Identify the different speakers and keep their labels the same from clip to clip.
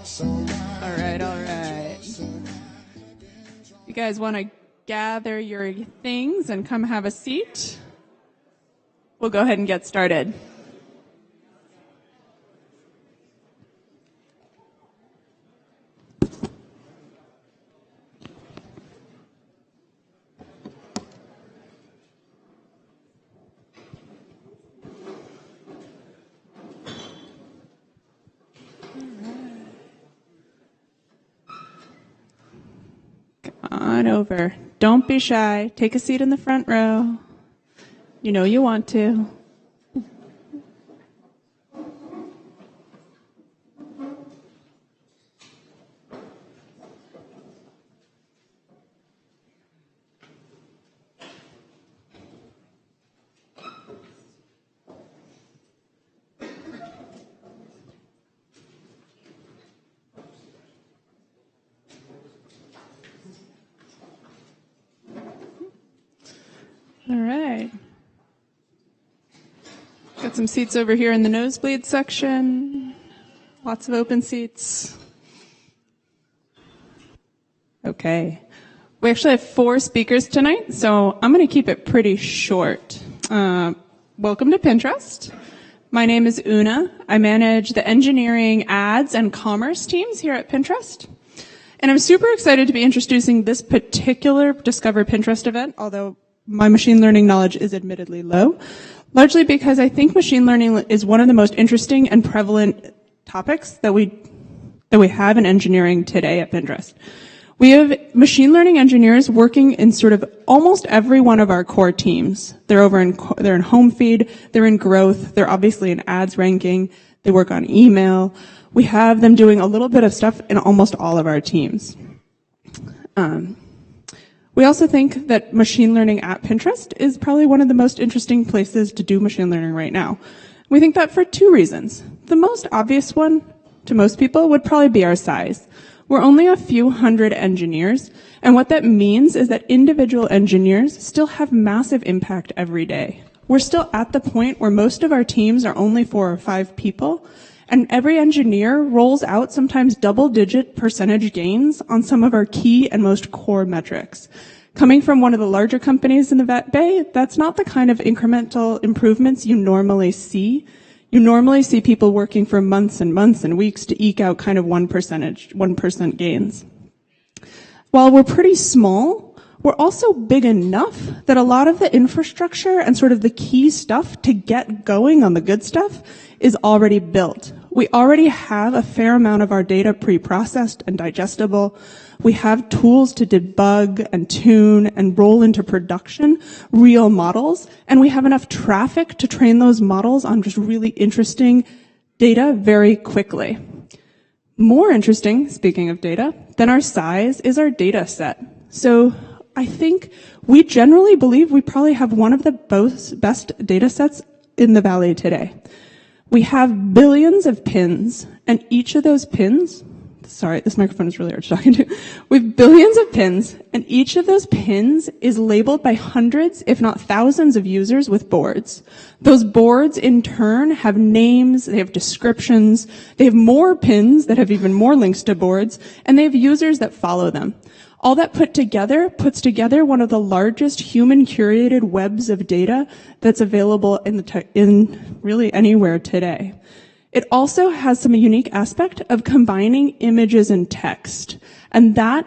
Speaker 1: All right. You guys want to gather your things and come have a seat? We'll go ahead and get started. On over. Don't be shy. Take a seat in the front row. You know you want to. All right. Got some seats over here in the nosebleed section. Lots of open seats. Okay. We actually have 4 speakers tonight, so I'm going to keep it pretty short. Welcome to Pinterest. My name is Una. I manage the engineering, ads, and commerce teams here at Pinterest. And I'm super excited to be introducing this particular Discover Pinterest event, although my machine learning knowledge is admittedly low, largely because I think machine learning is one of the most interesting and prevalent topics that we have in engineering today at Pinterest. We have machine learning engineers working in sort of almost every one of our core teams. They're in home feed, they're in growth, they're obviously in ads ranking, they work on email. We have them doing a little bit of stuff in almost all of our teams. We also think that machine learning at Pinterest is probably one of the most interesting places to do machine learning right now. We think that for 2 reasons. The most obvious one to most people would probably be our size. We're only a few hundred engineers, and what that means is that individual engineers still have massive impact every day. We're still at the point where most of our teams are only 4 or 5 people, and every engineer rolls out sometimes double-digit percentage gains on some of our key and most core metrics. Coming from one of the larger companies in the Bay, that's not the kind of incremental improvements you normally see. You normally see people working for months and months and weeks to eke out kind of 1% gains. While we're pretty small, we're also big enough that a lot of the infrastructure and sort of the key stuff to get going on the good stuff is already built. We already have a fair amount of our data pre-processed and digestible. We have tools to debug and tune and roll into production real models, and we have enough traffic to train those models on just really interesting data very quickly. More interesting, speaking of data, than our size is our data set. So I think we generally believe we probably have one of the best data sets in the Valley today. We have billions of pins, and each of those pins, sorry, this microphone is really hard to talk into. We have billions of pins, and each of those pins is labeled by hundreds, if not thousands of users with boards. Those boards, in turn, have names, they have descriptions, they have more pins that have even more links to boards, and they have users that follow them. All that puts together one of the largest human-curated webs of data that's available in really anywhere today. It also has some unique aspect of combining images and text. And that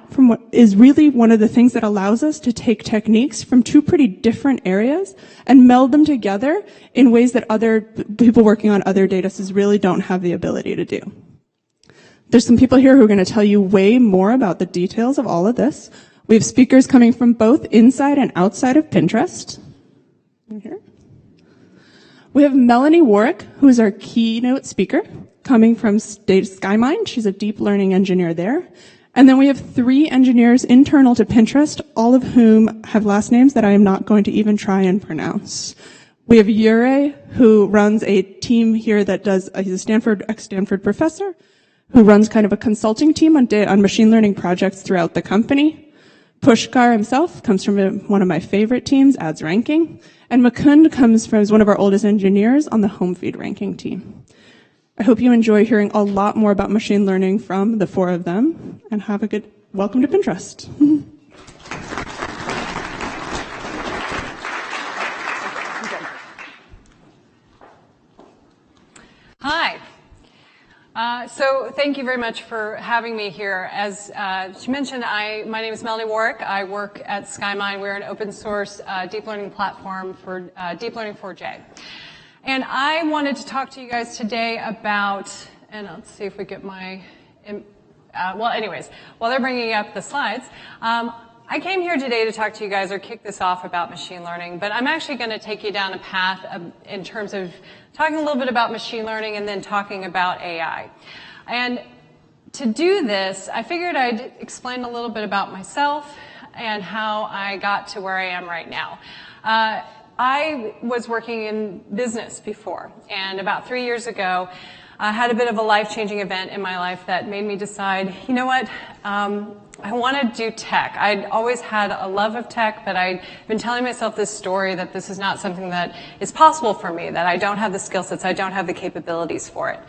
Speaker 1: is really one of the things that allows us to take techniques from 2 pretty different areas and meld them together in ways that other people working on other data sets really don't have the ability to do. There's some people here who are going to tell you way more about the details of all of this. We have speakers coming from both inside and outside of Pinterest. In here. We have Melanie Warwick, who is our keynote speaker, coming from SkyMind. She's a deep learning engineer there. And then we have 3 engineers internal to Pinterest, all of whom have last names that I am not going to even try and pronounce. We have Yure, who runs a team here that he's a ex-Stanford professor, who runs kind of a consulting team on machine learning projects throughout the company. Pushkar himself comes from one of my favorite teams, ads ranking. And Mukund is one of our oldest engineers on the home feed ranking team. I hope you enjoy hearing a lot more about machine learning from the four of them, and have a good welcome to Pinterest.
Speaker 2: Hi. So thank you very much for having me here. As she mentioned, my name is Melanie Warwick. I work at SkyMind. We're an open source deep learning platform for Deep Learning 4J. And I wanted to talk to you guys today about, and let's see if we get my, well, anyways, while they're bringing up the slides, I came here today to talk to you guys or kick this off about machine learning, but I'm actually going to take you down a path in terms of talking a little bit about machine learning and then talking about AI. And to do this, I figured I'd explain a little bit about myself and how I got to where I am right now. I was working in business before, and about 3 years ago, I had a bit of a life-changing event in my life that made me decide, you know what, I want to do tech. I'd always had a love of tech, but I'd been telling myself this story that this is not something that is possible for me, that I don't have the skill sets, I don't have the capabilities for it.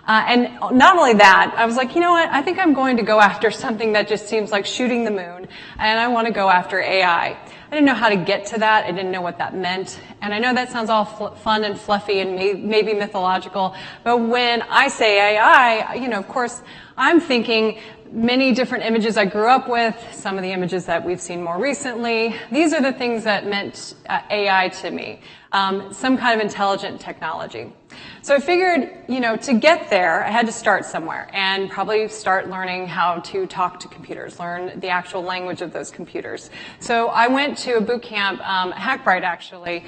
Speaker 2: And not only that, I was like, you know what, I think I'm going to go after something that just seems like shooting the moon, and I want to go after AI. I didn't know how to get to that. I didn't know what that meant. And I know that sounds all fun and fluffy and maybe mythological, but when I say AI, you know, of course, I'm thinking many different images I grew up with, some of the images that we've seen more recently. These are the things that meant AI to me, some kind of intelligent technology. So I figured, you know, to get there, I had to start somewhere and probably start learning how to talk to computers, learn the actual language of those computers. So I went to a boot camp, Hackbright actually,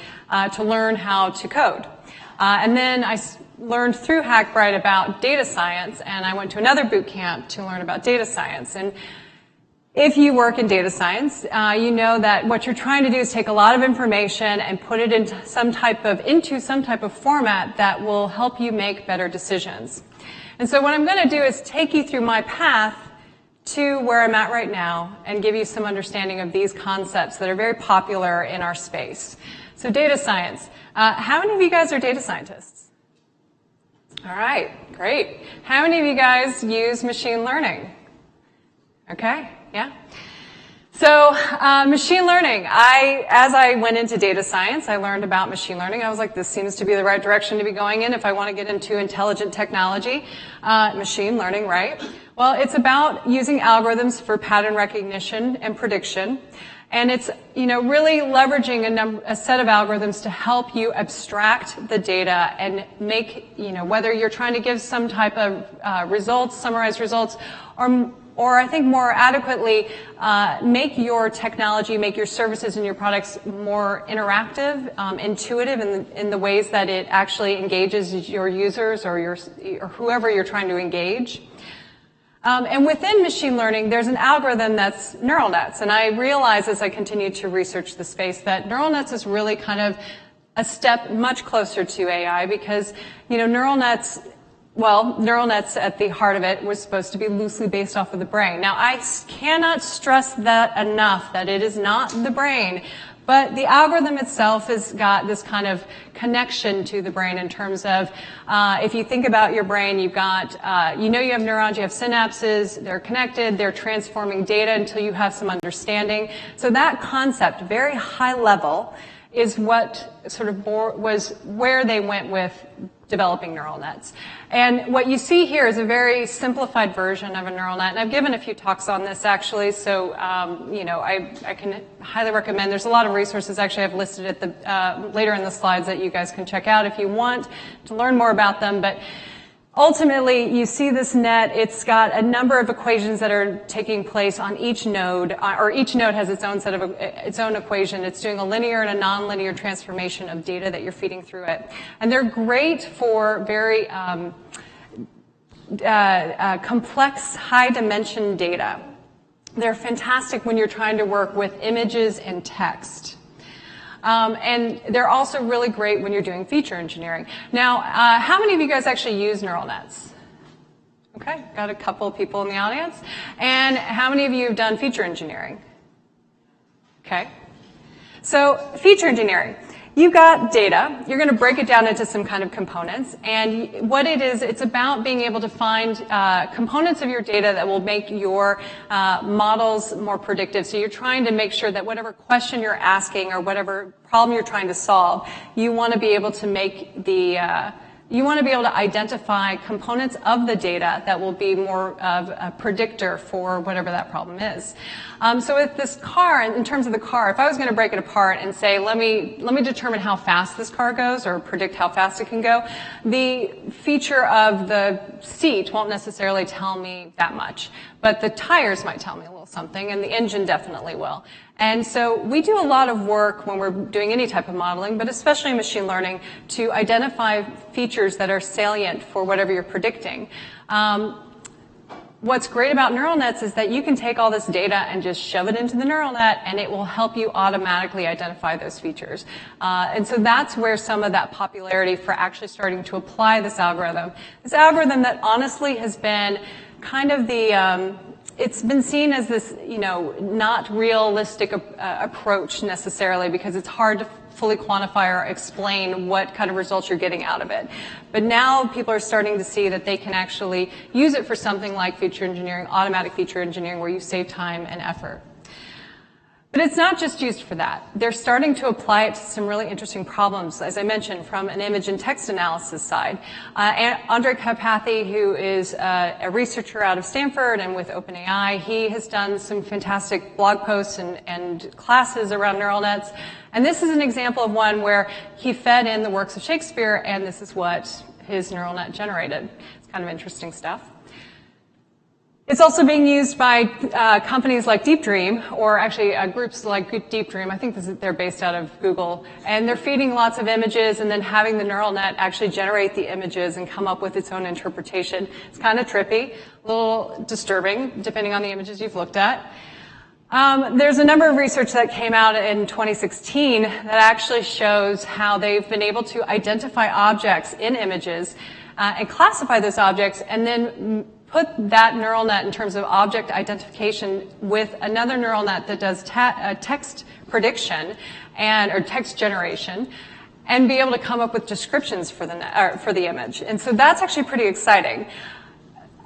Speaker 2: to learn how to code. And then I learned through Hackbright about data science, and I went to another boot camp to learn about data science. And if you work in data science, you know that what you're trying to do is take a lot of information and put it into some type of format that will help you make better decisions. And so what I'm going to do is take you through my path to where I'm at right now and give you some understanding of these concepts that are very popular in our space. So data science. How many of you guys are data scientists? All right, great. How many of you guys use machine learning? Okay, yeah. So machine learning, as I went into data science, I learned about machine learning. I was like, this seems to be the right direction to be going in if I want to get into intelligent technology. Machine learning, right? Well, it's about using algorithms for pattern recognition and prediction. And it's, you know, really leveraging a set of algorithms to help you abstract the data and make, you know, whether you're trying to give some type of results, summarized results, or I think more adequately, make your technology, make your services and your products more interactive, intuitive in the ways that it actually engages your users or whoever you're trying to engage. And within machine learning, there's an algorithm that's neural nets. And I realize as I continue to research the space that neural nets is really kind of a step much closer to AI because, you know, neural nets at the heart of it was supposed to be loosely based off of the brain. Now, I cannot stress that enough, that it is not the brain. But the algorithm itself has got this kind of connection to the brain in terms of, if you think about your brain, you've got, you know you have neurons, you have synapses, they're connected, they're transforming data until you have some understanding. So that concept, very high level, is what sort of was where they went with developing neural nets. And what you see here is a very simplified version of a neural net. And I've given a few talks on this actually, so you know, I can highly recommend. There's a lot of resources actually I've listed at the later in the slides that you guys can check out if you want to learn more about them. But ultimately, you see this net, it's got a number of equations that are taking place on each node, or each node has its own set of its own equation. It's doing a linear and a nonlinear transformation of data that you're feeding through it. And they're great for very complex, high-dimension data. They're fantastic when you're trying to work with images and text. And they're also really great when you're doing feature engineering. Now, how many of you guys actually use neural nets? Okay, got a couple of people in the audience. And how many of you have done feature engineering? Okay. So, feature engineering. you've got data. You're going to break it down into some kind of components. And what it is, it's about being able to find components of your data that will make your models more predictive. So you're trying to make sure that whatever question you're asking or whatever problem you're trying to solve, you want to be able to make you want to be able to identify components of the data that will be more of a predictor for whatever that problem is. So with this car, in terms of the car, if I was going to break it apart and say, let me determine how fast this car goes or predict how fast it can go, the feature of the seat won't necessarily tell me that much. But the tires might tell me a little something, and the engine definitely will. And so we do a lot of work when we're doing any type of modeling, but especially in machine learning, to identify features that are salient for whatever you're predicting. What's great about neural nets is that you can take all this data and just shove it into the neural net, and it will help you automatically identify those features. And so that's where some of that popularity for actually starting to apply this algorithm that honestly has been kind of it's been seen as this, not realistic approach necessarily, because it's hard to fully quantify or explain what kind of results you're getting out of it. But now people are starting to see that they can actually use it for something like feature engineering, automatic feature engineering, where you save time and effort. But it's not just used for that. They're starting to apply it to some really interesting problems, as I mentioned, from an image and text analysis side. Andre Karpathy, who is a researcher out of Stanford and with OpenAI, he has done some fantastic blog posts and classes around neural nets. And this is an example of one where he fed in the works of Shakespeare, and this is what his neural net generated. It's kind of interesting stuff. It's also being used by companies like Deep Dream, or actually groups like Deep Dream. I think they're based out of Google. And they're feeding lots of images and then having the neural net actually generate the images and come up with its own interpretation. It's kind of trippy, a little disturbing, depending on the images you've looked at. There's a number of research that came out in 2016 that actually shows how they've been able to identify objects in images and classify those objects, and then put that neural net in terms of object identification with another neural net that does text prediction or text generation, and be able to come up with descriptions for the image. And so that's actually pretty exciting.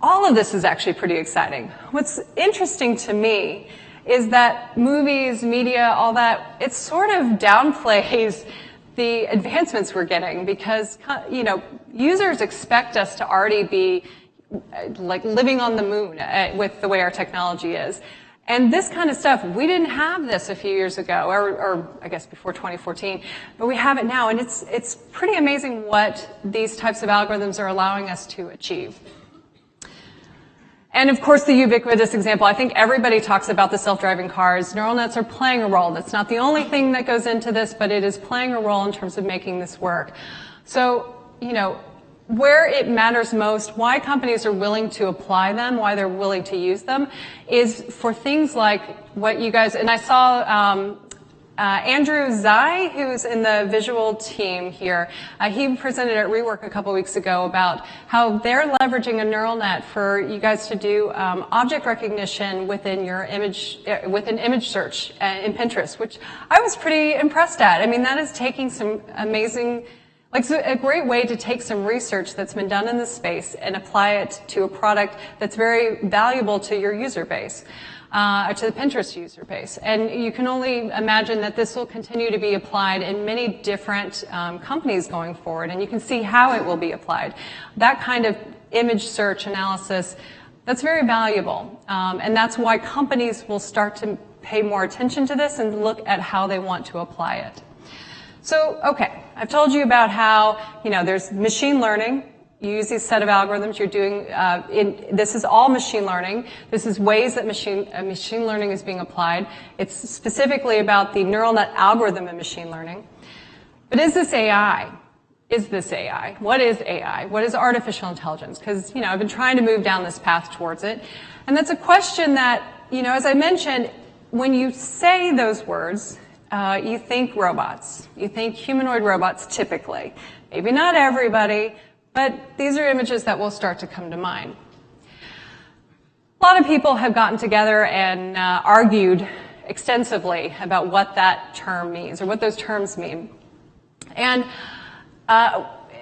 Speaker 2: All of this is actually pretty exciting. What's interesting to me is that movies, media, all that, it sort of downplays the advancements we're getting, because users expect us to already be like living on the moon with the way our technology is. And this kind of stuff, we didn't have this a few years ago, or I guess before 2014, but we have it now, and it's pretty amazing what these types of algorithms are allowing us to achieve. And of course, the ubiquitous example, I think everybody talks about the self-driving cars. Neural nets are playing a role. That's not the only thing that goes into this, but it is playing a role in terms of making this work. So, where it matters most, why companies are willing to apply them, why they're willing to use them, is for things like what you guys, and I saw Andrew Zai, who's in the visual team here, he presented at Rework a couple weeks ago about how they're leveraging a neural net for you guys to do object recognition within your image, within image search in Pinterest, which I was pretty impressed at. I mean, that is taking some amazing, a great way to take some research that's been done in this space and apply it to a product that's very valuable to your user base, to the Pinterest user base. And you can only imagine that this will continue to be applied in many different companies going forward, and you can see how it will be applied. That kind of image search analysis, that's very valuable. And that's why companies will start to pay more attention to this and look at how they want to apply it. So, okay, I've told you about how, there's machine learning. You use these set of algorithms you're doing. This is all machine learning. This is ways that machine learning is being applied. It's specifically about the neural net algorithm in machine learning. But is this AI? Is this AI? What is AI? What is artificial intelligence? Because, I've been trying to move down this path towards it. And that's a question that, as I mentioned, when you say those words, you think robots. You think humanoid robots typically. Maybe not everybody, but these are images that will start to come to mind. A lot of people have gotten together and argued extensively about what that term means, or what those terms mean. And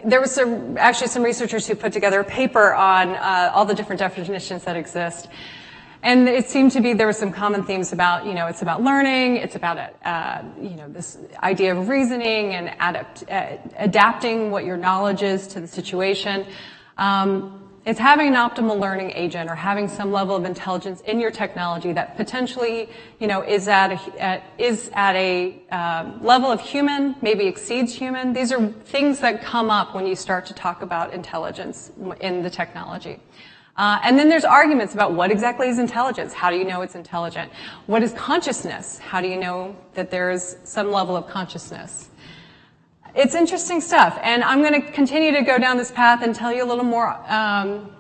Speaker 2: there was actually some researchers who put together a paper on all the different definitions that exist. And it seemed to be there were some common themes about, it's about learning, it's about, this idea of reasoning and adapting what your knowledge is to the situation. It's having an optimal learning agent or having some level of intelligence in your technology that potentially, is at a level of human, maybe exceeds human. These are things that come up when you start to talk about intelligence in the technology. And then there's arguments about what exactly is intelligence. How do you know it's intelligent? What is consciousness? How do you know that there is some level of consciousness? It's interesting stuff, and I'm going to continue to go down this path and tell you a little more. I'm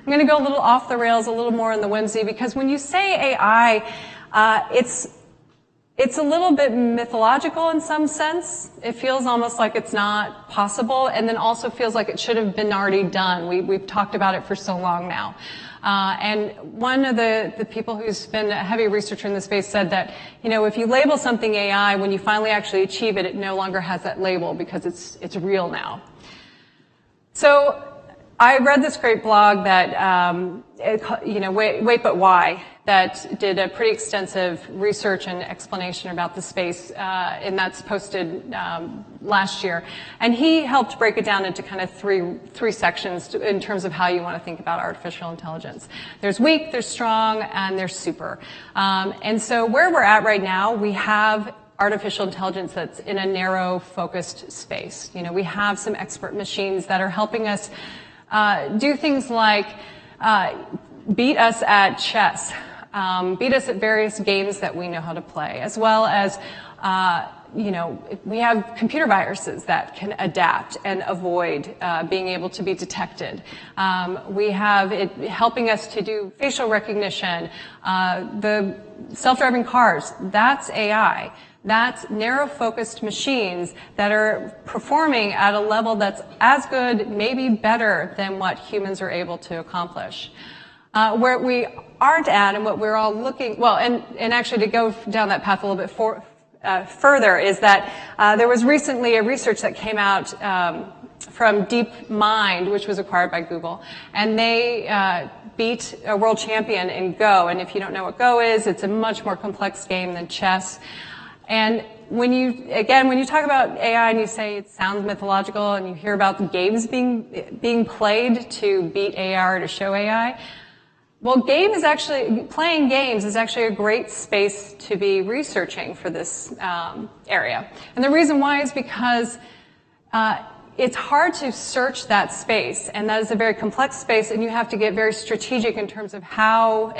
Speaker 2: going to go a little off the rails, a little more in the whimsy, because when you say AI, it's a little bit mythological in some sense. It feels almost like it's not possible, and then also feels like it should have been already done. We've talked about it for so long now. And one of the people who's been a heavy researcher in this space said that, if you label something AI, when you finally actually achieve it, it no longer has that label because it's real now. So I read this great blog that, Wait But Why, that did a pretty extensive research and explanation about the space, and that's posted last year. And he helped break it down into kind of three sections in terms of how you want to think about artificial intelligence. There's weak, there's strong, and there's super. And so where we're at right now, we have artificial intelligence that's in a narrow, focused space. We have some expert machines that are helping us do things like beat us at chess, beat us at various games that we know how to play, as well as, we have computer viruses that can adapt and avoid being able to be detected. We have it helping us to do facial recognition. The self-driving cars, that's AI. That's narrow-focused machines that are performing at a level that's as good, maybe better, than what humans are able to accomplish. Where we aren't at, and what we're all looking, and actually to go down that path a little bit further, is that there was recently a research that came out from DeepMind, which was acquired by Google, and they beat a world champion in Go. And if you don't know what Go is, it's a much more complex game than chess. And when you talk about AI and you say it sounds mythological, and you hear about the games being played to beat AI or to show AI, well, playing games is actually a great space to be researching for this area. And the reason why is because it's hard to search that space, and that is a very complex space, and you have to get very strategic in terms of how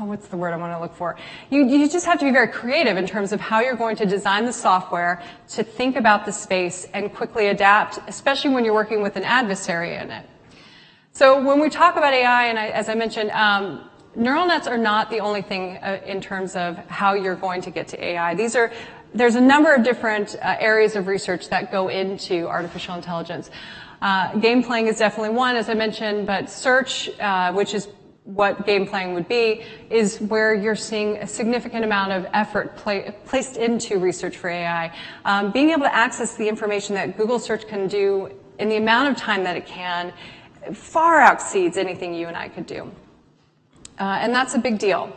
Speaker 2: what's the word I want to look for? You just have to be very creative in terms of how you're going to design the software to think about the space and quickly adapt, especially when you're working with an adversary in it. So when we talk about AI, and as I mentioned, neural nets are not the only thing in terms of how you're going to get to AI. There's a number of different areas of research that go into artificial intelligence. Game playing is definitely one, as I mentioned, but search, which is what game playing would be, is where you're seeing a significant amount of effort placed into research for AI. Being able to access the information that Google search can do in the amount of time that it can far exceeds anything you and I could do. And that's a big deal.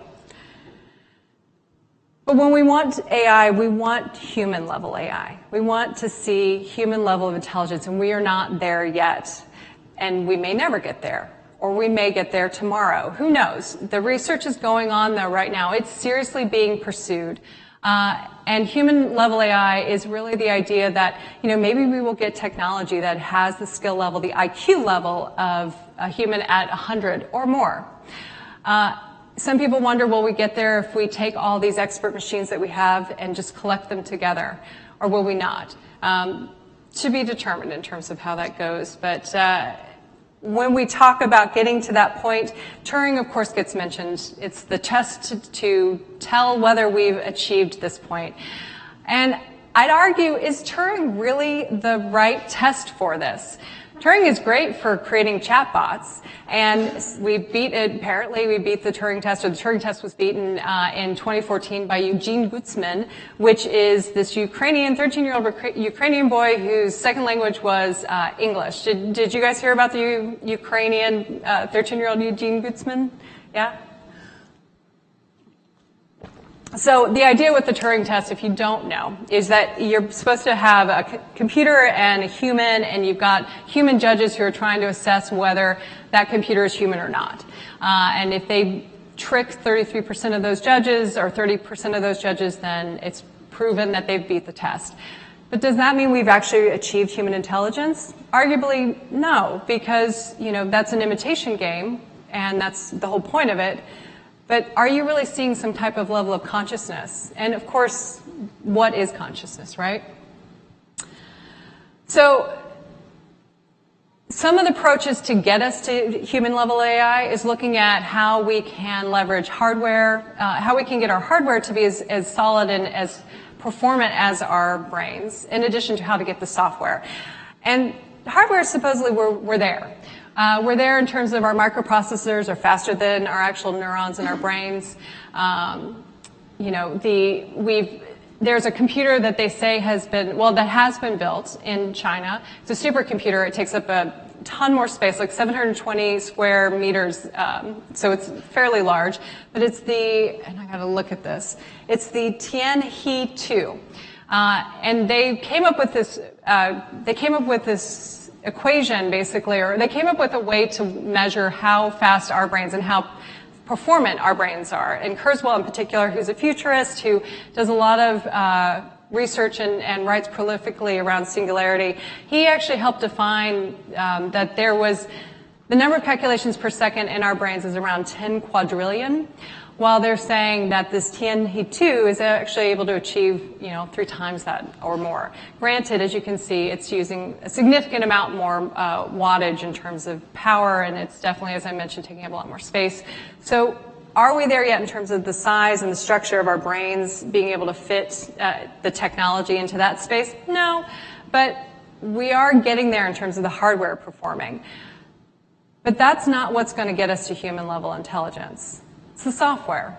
Speaker 2: But when we want AI, we want human level AI. We want to see human level of intelligence, and we are not there yet. And we may never get there. Or we may get there tomorrow. Who knows? The research is going on though right now. It's seriously being pursued. And human level AI is really the idea that, maybe we will get technology that has the skill level, the IQ level of a human at 100 or more. Some people wonder, will we get there if we take all these expert machines that we have and just collect them together? Or will we not? To be determined in terms of how that goes. But when we talk about getting to that point, Turing, of course, gets mentioned. It's the test to tell whether we've achieved this point. And I'd argue, is Turing really the right test for this? Turing is great for creating chatbots, and we beat it. Apparently, we beat the Turing test, or the Turing test was beaten in 2014 by Eugene Gutzman, which is this Ukrainian, 13-year-old Ukrainian boy whose second language was English. Did you guys hear about the Ukrainian 13-year-old Eugene Gutzman? Yeah? So the idea with the Turing test, if you don't know, is that you're supposed to have a computer and a human, and you've got human judges who are trying to assess whether that computer is human or not. And if they trick 33% of those judges or 30% of those judges, then it's proven that they've beat the test. But does that mean we've actually achieved human intelligence? Arguably, no, because, that's an imitation game, and that's the whole point of it. But are you really seeing some type of level of consciousness? And of course, what is consciousness, right? So some of the approaches to get us to human level AI is looking at how we can leverage hardware, how we can get our hardware to be as solid and as performant as our brains, in addition to how to get the software. And hardware, supposedly, we're there. We're there in terms of our microprocessors are faster than our actual neurons in our brains. There's a computer that they say that has been built in China. It's a supercomputer. It takes up a ton more space, like 720 square meters, so it's fairly large. But and I gotta look at this. It's the Tianhe 2. And they came up with this equation, basically, or they came up with a way to measure how fast our brains and how performant our brains are. And Kurzweil, in particular, who's a futurist who does a lot of research and writes prolifically around singularity, he actually helped define that the number of calculations per second in our brains is around 10 quadrillion, while they're saying that this Tianhe 2 is actually able to achieve, 3 times that or more. Granted, as you can see, it's using a significant amount more wattage in terms of power, and it's definitely, as I mentioned, taking up a lot more space. So are we there yet in terms of the size and the structure of our brains being able to fit the technology into that space? No, but we are getting there in terms of the hardware performing. But that's not what's going to get us to human level intelligence. It's the software.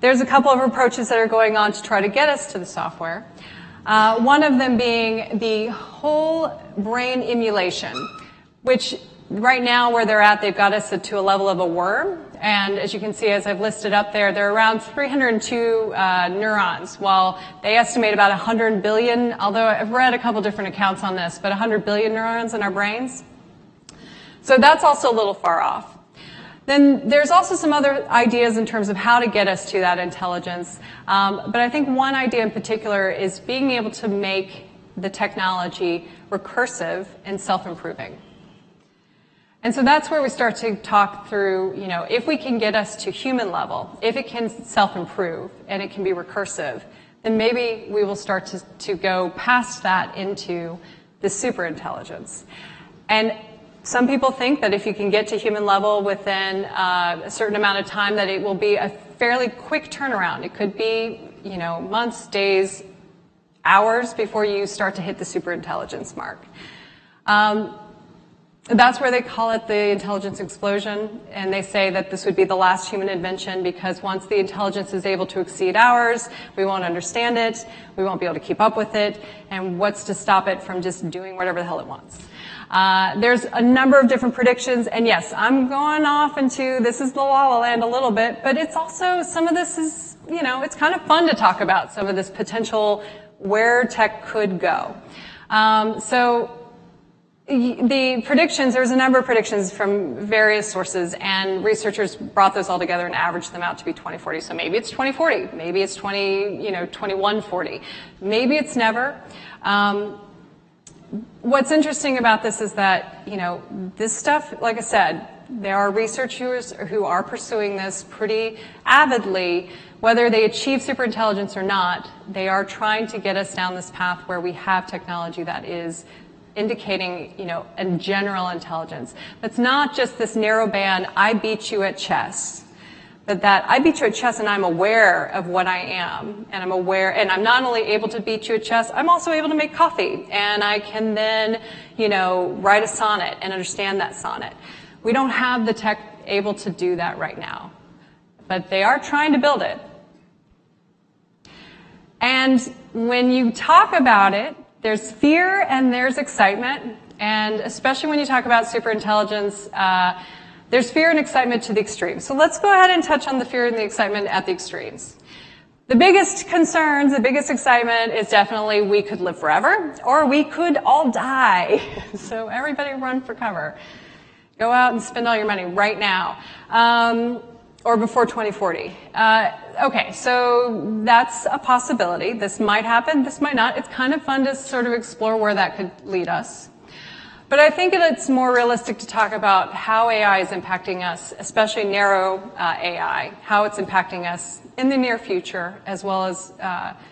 Speaker 2: There's a couple of approaches that are going on to try to get us to the software. One of them being the whole brain emulation, which right now where they're at, they've got us to a level of a worm. And as you can see, as I've listed up there, they're around 302 neurons, while they estimate about 100 billion, although I've read a couple different accounts on this, but 100 billion neurons in our brains. So that's also a little far off. Then there's also some other ideas in terms of how to get us to that intelligence. But I think one idea in particular is being able to make the technology recursive and self-improving. And so that's where we start to talk through, if we can get us to human level, if it can self-improve and it can be recursive, then maybe we will start to go past that into the superintelligence. And some people think that if you can get to human level within a certain amount of time, that it will be a fairly quick turnaround. It could be, months, days, hours before you start to hit the superintelligence mark. That's where they call it the intelligence explosion, and they say that this would be the last human invention because once the intelligence is able to exceed ours, we won't understand it, we won't be able to keep up with it, and what's to stop it from just doing whatever the hell it wants? There's a number of different predictions, and yes, I'm going off into this is the la la land a little bit, but it's also, some of this is, it's kind of fun to talk about some of this potential where tech could go. So the predictions, there's a number of predictions from various sources, and researchers brought those all together and averaged them out to be 2040. So maybe it's 2040, maybe it's 2140, maybe it's never. What's interesting about this is that, this stuff, like I said, there are researchers who are pursuing this pretty avidly. Whether they achieve superintelligence or not, they are trying to get us down this path where we have technology that is indicating, a general intelligence. That's not just this narrow band, I beat you at chess, but that I beat you at chess and I'm aware of what I am, and I'm aware, and I'm not only able to beat you at chess, I'm also able to make coffee, and I can then, write a sonnet and understand that sonnet. We don't have the tech able to do that right now, but they are trying to build it. And when you talk about it, there's fear and there's excitement, and especially when you talk about superintelligence, there's fear and excitement to the extremes. So let's go ahead and touch on the fear and the excitement at the extremes. The biggest concerns, the biggest excitement is definitely we could live forever, or we could all die. So everybody run for cover. Go out and spend all your money right now, or before 2040. Okay, so that's a possibility. This might happen, this might not. It's kind of fun to sort of explore where that could lead us. But I think it's more realistic to talk about how AI is impacting us, especially narrow AI, how it's impacting us in the near future, as well as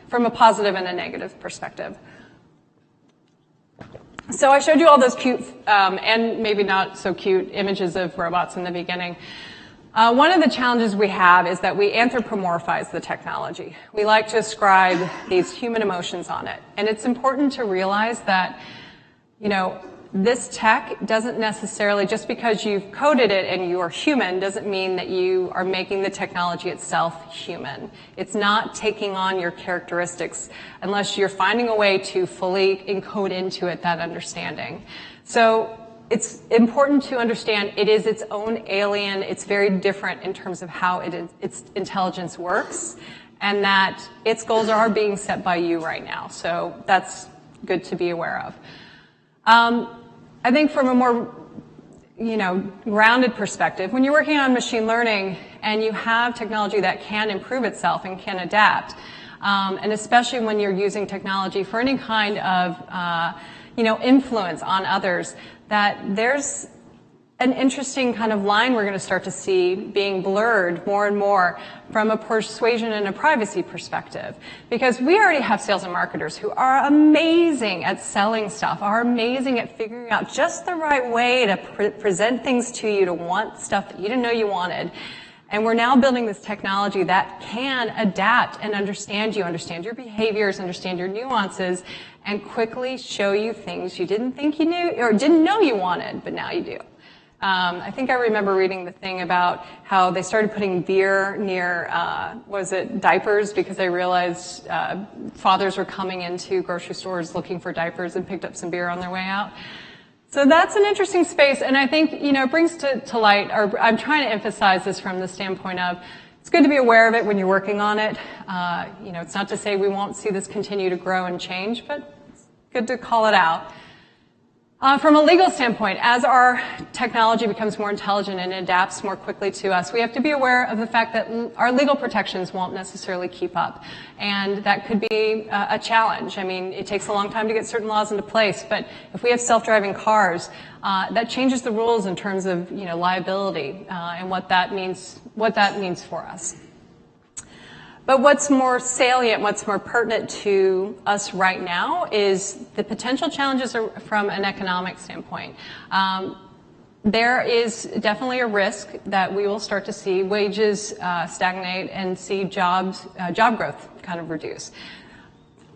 Speaker 2: from a positive and a negative perspective. So I showed you all those cute and maybe not so cute images of robots in the beginning. One of the challenges we have is that we anthropomorphize the technology. We like to ascribe these human emotions on it. And it's important to realize that, this tech doesn't necessarily, just because you've coded it and you are human, doesn't mean that you are making the technology itself human. It's not taking on your characteristics unless you're finding a way to fully encode into it that understanding. So it's important to understand it is its own alien. It's very different in terms of how its intelligence works, and that its goals are being set by you right now. So that's good to be aware of. I think from a more, grounded perspective, when you're working on machine learning and you have technology that can improve itself and can adapt, and especially when you're using technology for any kind of, influence on others, that there's an interesting kind of line we're going to start to see being blurred more and more from a persuasion and a privacy perspective. Because we already have sales and marketers who are amazing at selling stuff, are amazing at figuring out just the right way to present things to you, to want stuff that you didn't know you wanted. And we're now building this technology that can adapt and understand you, understand your behaviors, understand your nuances, and quickly show you things you didn't think you knew or didn't know you wanted, but now you do. I think I remember reading the thing about how they started putting beer near, diapers, because they realized fathers were coming into grocery stores looking for diapers and picked up some beer on their way out. So that's an interesting space, and I think, it brings to light, or I'm trying to emphasize this from the standpoint of, it's good to be aware of it when you're working on it. It's not to say we won't see this continue to grow and change, but it's good to call it out. From a legal standpoint, as our technology becomes more intelligent and adapts more quickly to us, we have to be aware of the fact that our legal protections won't necessarily keep up. And that could be a challenge. I mean, it takes a long time to get certain laws into place, but if we have self-driving cars, that changes the rules in terms of, liability, and what that means for us. But what's more salient, what's more pertinent to us right now is the potential challenges from an economic standpoint. There is definitely a risk that we will start to see wages stagnate and see job growth kind of reduce.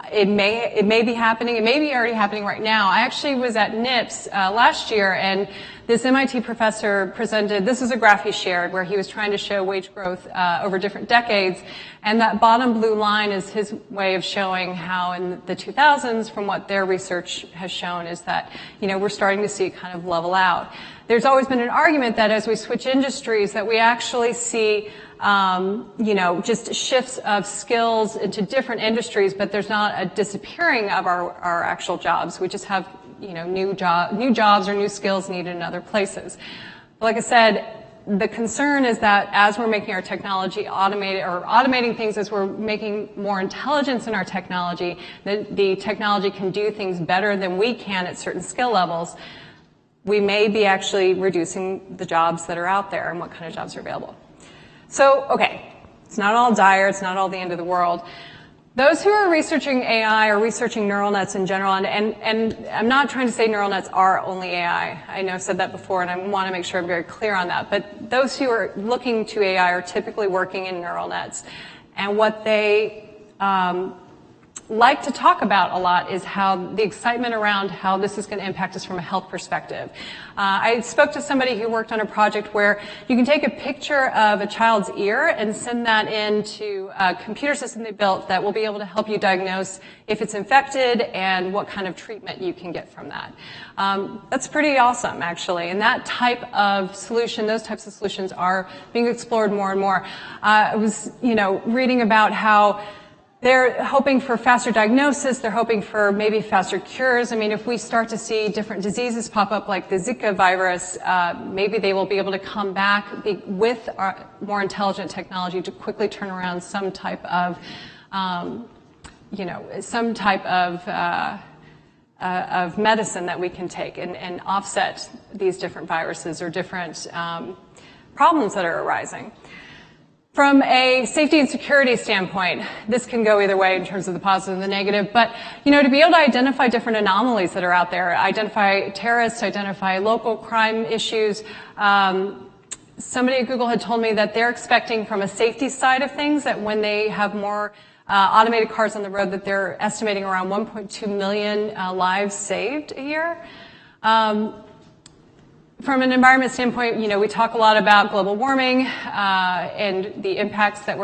Speaker 2: It may be happening. It may be already happening right now. I actually was at NIPS last year, and this MIT professor presented, this is a graph he shared where he was trying to show wage growth over different decades, and that bottom blue line is his way of showing how in the 2000s, from what their research has shown, is that, we're starting to see it kind of level out. There's always been an argument that as we switch industries that we actually see just shifts of skills into different industries, but there's not a disappearing of our actual jobs. We just have, new jobs or new skills needed in other places. But like I said, the concern is that as we're making our technology automated, or automating things as we're making more intelligence in our technology, the technology can do things better than we can at certain skill levels. We may be actually reducing the jobs that are out there and what kind of jobs are available. So, okay, it's not all dire, it's not all the end of the world. Those who are researching AI are researching neural nets in general, and I'm not trying to say neural nets are only AI. I know I've said that before, and I want to make sure I'm very clear on that. But those who are looking to AI are typically working in neural nets. And what they like to talk about a lot is how the excitement around how this is going to impact us from a health perspective. I spoke to somebody who worked on a project where you can take a picture of a child's ear and send that into a computer system they built that will be able to help you diagnose if it's infected and what kind of treatment you can get from that. That's pretty awesome, actually. And that type of solution, those types of solutions are being explored more and more. I was, reading about how they're hoping for faster diagnosis. They're hoping for maybe faster cures. I mean, if we start to see different diseases pop up like the Zika virus, maybe they will be able to come back with more intelligent technology to quickly turn around some type of, of medicine that we can take and offset these different viruses or different problems that are arising. From a safety and security standpoint, this can go either way in terms of the positive and the negative, but, to be able to identify different anomalies that are out there, identify terrorists, identify local crime issues. Somebody at Google had told me that they're expecting from a safety side of things that when they have more automated cars on the road, that they're estimating around 1.2 million lives saved a year. From an environment standpoint, we talk a lot about global warming and the impacts that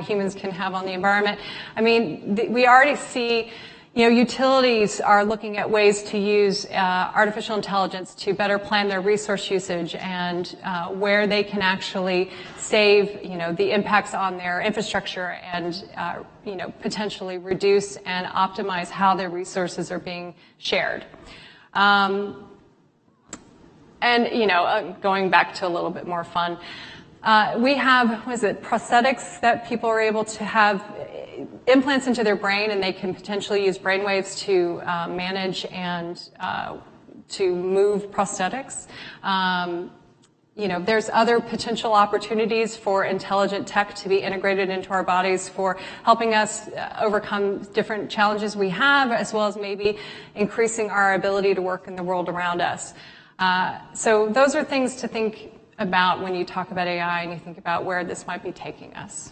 Speaker 2: humans can have on the environment. I mean, we already see, utilities are looking at ways to use artificial intelligence to better plan their resource usage and where they can actually save, the impacts on their infrastructure and, potentially reduce and optimize how their resources are being shared. And, going back to a little bit more fun, we have, prosthetics that people are able to have implants into their brain, and they can potentially use brainwaves to manage and to move prosthetics. There's other potential opportunities for intelligent tech to be integrated into our bodies for helping us overcome different challenges we have, as well as maybe increasing our ability to work in the world around us. So those are things to think about when you talk about AI and you think about where this might be taking us.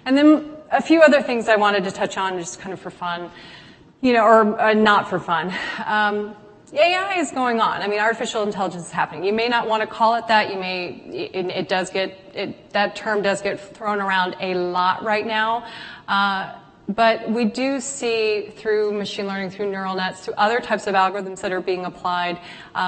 Speaker 2: And then a few other things I wanted to touch on just kind of for fun, or not for fun. AI is going on. I mean, artificial intelligence is happening. You may not want to call it that. That term does get thrown around a lot right now. But we do see through machine learning, through neural nets, through other types of algorithms that are being applied,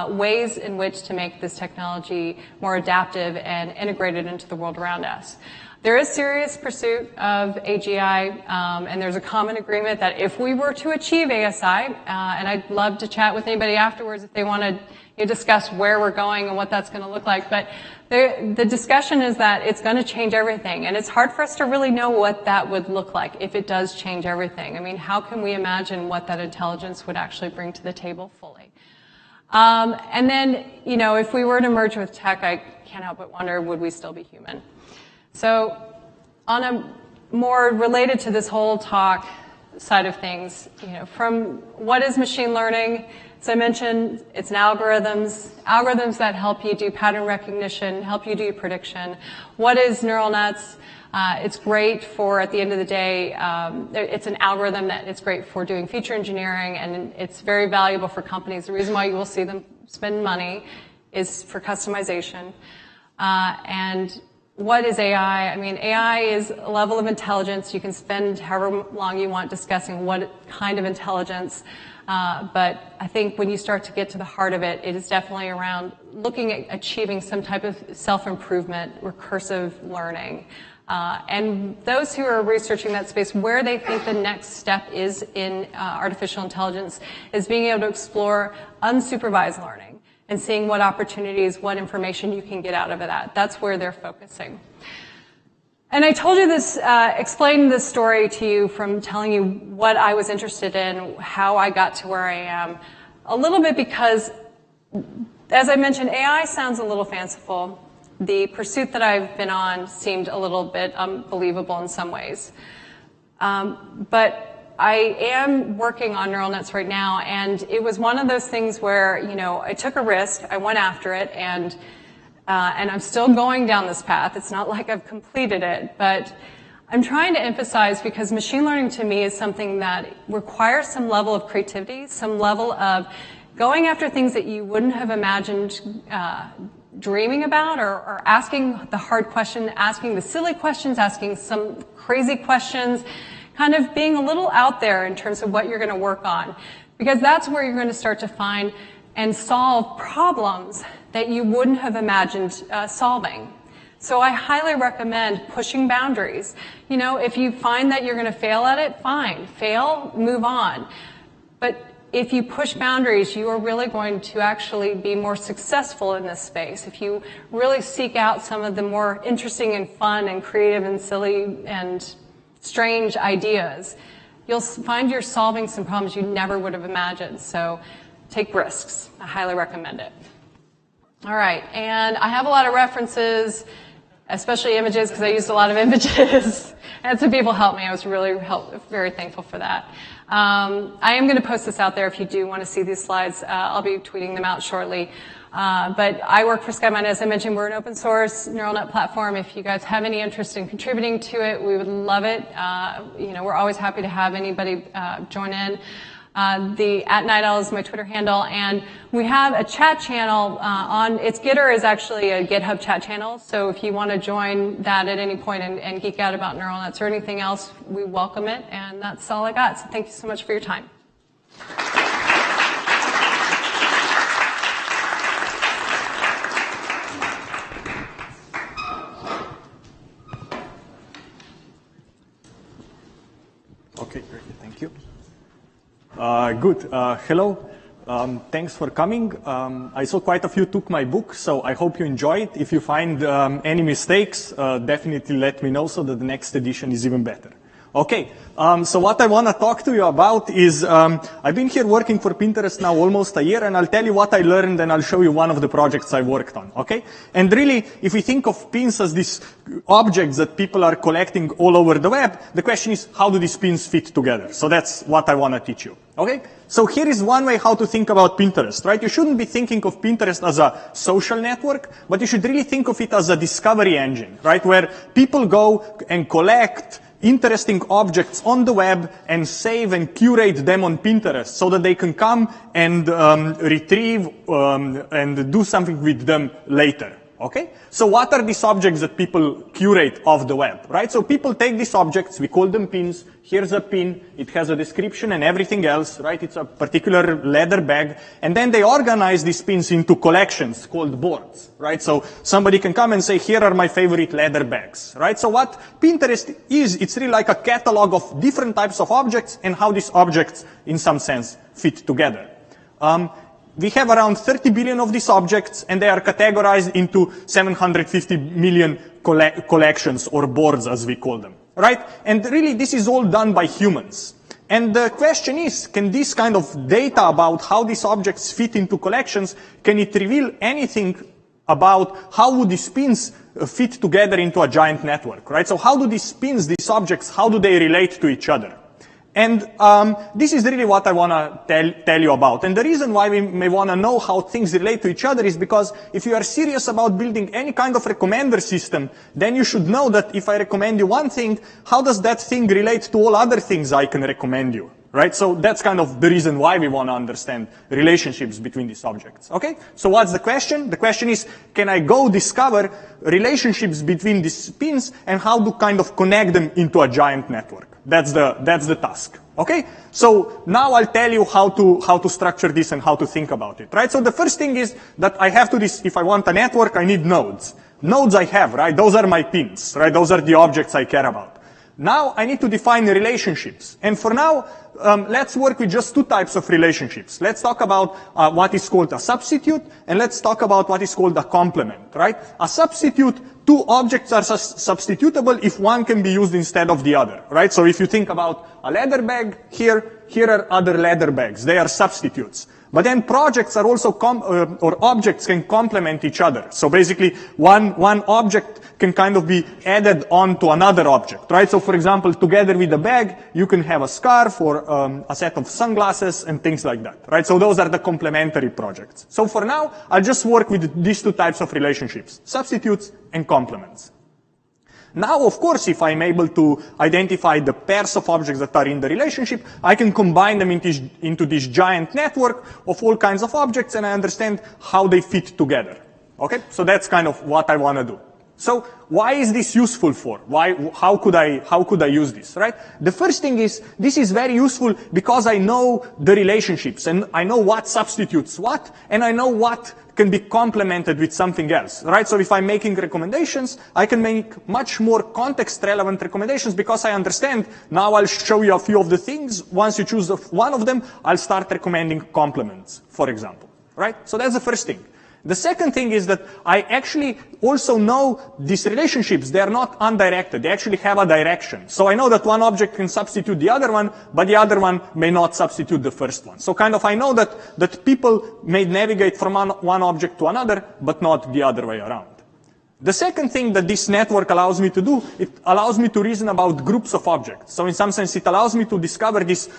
Speaker 2: ways in which to make this technology more adaptive and integrated into the world around us. There is serious pursuit of AGI, and there's a common agreement that if we were to achieve ASI, and I'd love to chat with anybody afterwards if they want to discuss where we're going and what that's going to look like, but the discussion is that it's going to change everything, and it's hard for us to really know what that would look like if it does change everything. I mean, how can we imagine what that intelligence would actually bring to the table fully? And then, if we were to merge with tech, I can't help but wonder, would we still be human? So on a more related to this whole talk side of things, from what is machine learning? As I mentioned, it's algorithms that help you do pattern recognition, help you do prediction. What is neural nets? It's great for, at the end of the day, it's an algorithm that it's great for doing feature engineering, and it's very valuable for companies. The reason why you will see them spend money is for customization. And what is AI? I mean, AI is a level of intelligence. You can spend however long you want discussing what kind of intelligence. But I think when you start to get to the heart of it, it is definitely around looking at achieving some type of self-improvement, recursive learning. And those who are researching that space, where they think the next step is in artificial intelligence is being able to explore unsupervised learning and seeing what opportunities, what information you can get out of that. That's where they're focusing. And I told you this, explained this story to you from telling you what I was interested in, how I got to where I am, a little bit because, as I mentioned, AI sounds a little fanciful. The pursuit that I've been on seemed a little bit unbelievable in some ways. But I am working on neural nets right now, and it was one of those things where, I took a risk, I went after it, and I'm still going down this path. It's not like I've completed it, but I'm trying to emphasize, because machine learning to me is something that requires some level of creativity, some level of going after things that you wouldn't have imagined dreaming about, or asking the hard question, asking the silly questions, asking some crazy questions, kind of being a little out there in terms of what you're going to work on. Because that's where you're going to start to find and solve problems that you wouldn't have imagined solving. So I highly recommend pushing boundaries. If you find that you're going to fail at it, fine. Fail, move on. But if you push boundaries, you are really going to actually be more successful in this space. If you really seek out some of the more interesting and fun and creative and silly and strange ideas, you'll find you're solving some problems you never would have imagined. So take risks. I highly recommend it. All right, and I have a lot of references, especially images, because I used a lot of images. And some people helped me. I was really very thankful for that. I am going to post this out there if you do want to see these slides. I'll be tweeting them out shortly. But I work for SkyMind. As I mentioned, we're an open source neural net platform. If you guys have any interest in contributing to it, we would love it. We're always happy to have anybody join in. The @NightOwl is my Twitter handle, and we have a chat channel Gitter is actually a GitHub chat channel, so if you want to join that at any point and geek out about neural nets or anything else, we welcome it, and that's all I got. So thank you so much for your time.
Speaker 3: Okay, great, thank you. Good. Hello. Thanks for coming. I saw quite a few took my book, so I hope you enjoy it. If you find any mistakes, definitely let me know so that the next edition is even better. Okay, so what I want to talk to you about is, I've been here working for Pinterest now almost a year, and I'll tell you what I learned, and I'll show you one of the projects I worked on, okay? And really, if we think of pins as these objects that people are collecting all over the web, the question is, how do these pins fit together? So that's what I want to teach you, okay? So here is one way how to think about Pinterest, right? You shouldn't be thinking of Pinterest as a social network, but you should really think of it as a discovery engine, right? Where people go and collect interesting objects on the web and save and curate them on Pinterest so that they can come and retrieve and do something with them later. Okay? So what are these objects that people curate off the web, right? So people take these objects, we call them pins. Here's a pin, it has a description and everything else, right? It's a particular leather bag. And then they organize these pins into collections called boards, right? So somebody can come and say, here are my favorite leather bags, right? So what Pinterest is, it's really like a catalog of different types of objects and how these objects, in some sense, fit together. We have around 30 billion of these objects, and they are categorized into 750 million collections, or boards as we call them, right? And really, this is all done by humans. And the question is, can this kind of data about how these objects fit into collections, can it reveal anything about how would these pins fit together into a giant network, right? So how do these pins, these objects, how do they relate to each other? And this is really what I want to tell you about. And the reason why we may want to know how things relate to each other is because if you are serious about building any kind of recommender system, then you should know that if I recommend you one thing, how does that thing relate to all other things I can recommend you? Right? So that's kind of the reason why we want to understand relationships between these objects. Okay? So what's the question? The question is, can I go discover relationships between these pins and how to kind of connect them into a giant network? That's the task. Okay? So now I'll tell you how to structure this and how to think about it. Right? So the first thing is that I have to if I want a network, I need nodes. Nodes I have, right? Those are my pins, right? Those are the objects I care about. Now I need to define relationships. And for now, let's work with just two types of relationships. Let's talk about what is called a substitute, and let's talk about what is called a complement, right? A substitute, two objects are substitutable if one can be used instead of the other, right? So if you think about a leather bag, here are other leather bags. They are substitutes. But then projects are also, or objects can complement each other. So basically, one object can kind of be added on to another object, right? So for example, together with the bag, you can have a scarf or a set of sunglasses and things like that, right? So those are the complementary projects. So for now, I'll just work with these two types of relationships, substitutes and complements. Now, of course, if I'm able to identify the pairs of objects that are in the relationship, I can combine them into this giant network of all kinds of objects, and I understand how they fit together. Okay? So that's kind of what I want to do. So why is this useful for? How could I use this, right? The first thing is, this is very useful because I know the relationships, and I know what substitutes what, and I know what can be complemented with something else, right? So if I'm making recommendations, I can make much more context-relevant recommendations because I understand. Now I'll show you a few of the things. Once you choose one of them, I'll start recommending complements, for example, right? So that's the first thing. The second thing is that I actually also know these relationships. They are not undirected. They actually have a direction. So I know that one object can substitute the other one, but the other one may not substitute the first one. So kind of I know that people may navigate from one object to another, but not the other way around. The second thing that this network allows me to do, it allows me to reason about groups of objects. So in some sense, it allows me to discover these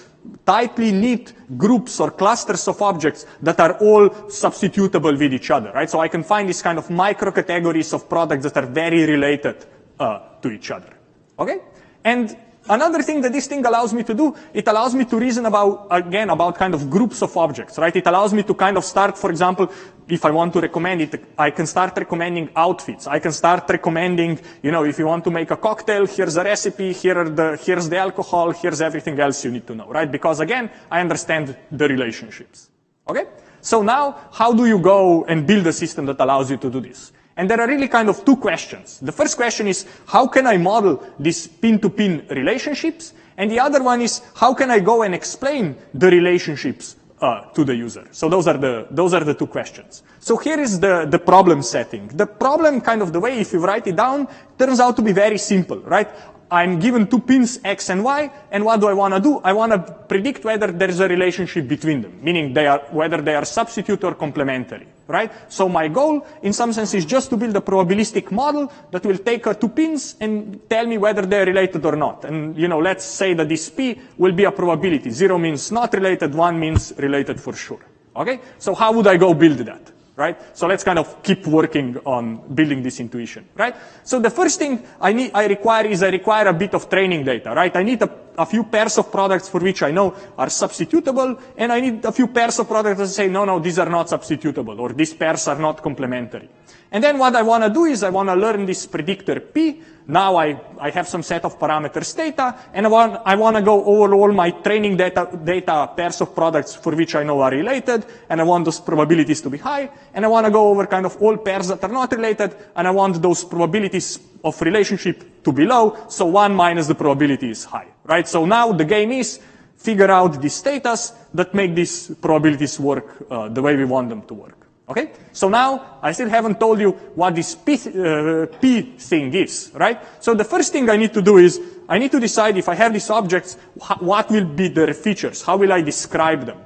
Speaker 3: tightly knit groups or clusters of objects that are all substitutable with each other, right? So I can find these kind of micro categories of products that are very related to each other, okay? And another thing that this thing allows me to do, it allows me to reason about kind of groups of objects, right? It allows me to kind of start, for example, if I want to recommend it, I can start recommending outfits. I can start recommending, if you want to make a cocktail, here's a recipe, here's the alcohol, here's everything else you need to know, right? Because again, I understand the relationships, okay? So now, how do you go and build a system that allows you to do this? And there are really kind of two questions. The first question is, how can I model these pin-to-pin relationships? And the other one is, how can I go and explain the relationships to the user? So those are the two questions. So here is the problem setting. The problem, kind of the way, if you write it down, turns out to be very simple, right? I'm given two pins, X and Y, and what do I want to do? I want to predict whether there is a relationship between them, meaning whether they are substitute or complementary, right? So my goal, in some sense, is just to build a probabilistic model that will take two pins and tell me whether they're related or not. And, let's say that this P will be a probability. 0 means not related, 1 means related for sure, okay? So how would I go build that? Right? So let's kind of keep working on building this intuition, right? So the first thing I require a bit of training data, right? I need a few pairs of products for which I know are substitutable, and I need a few pairs of products that say, no, these are not substitutable, or these pairs are not complementary. And then what I want to do is I want to learn this predictor P. Now I have some set of parameters data, and I want to go over all my training data pairs of products for which I know are related, and I want those probabilities to be high, and I want to go over kind of all pairs that are not related, and I want those probabilities of relationship to be low, so 1 minus the probability is high, right? So now the game is figure out the status that make these probabilities work the way we want them to work. Okay? So now, I still haven't told you what this P thing is, right? So the first thing I need to do is, I need to decide if I have these objects, what will be their features? How will I describe them?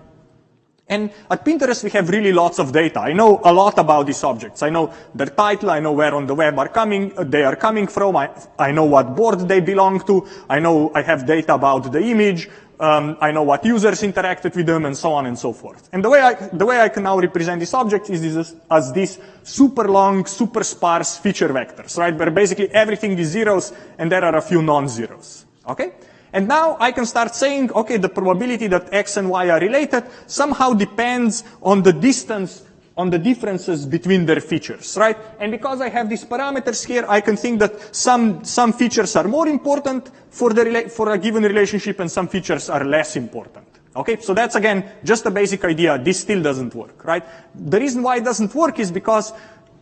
Speaker 3: And at Pinterest, we have really lots of data. I know a lot about these objects. I know their title, I know where on the web they are coming from, I know what board they belong to, I know I have data about the image, I know what users interacted with them, and so on and so forth. And the way I can now represent this object is as these super long, super sparse feature vectors, right? Where basically everything is zeros, and there are a few non-zeros, okay? And now I can start saying, okay, the probability that X and Y are related somehow depends on the distance, on the differences between their features, right? And because I have these parameters here, I can think that some features are more important for a given relationship and some features are less important. Okay, so that's again just a basic idea. This still doesn't work, right? The reason why it doesn't work is because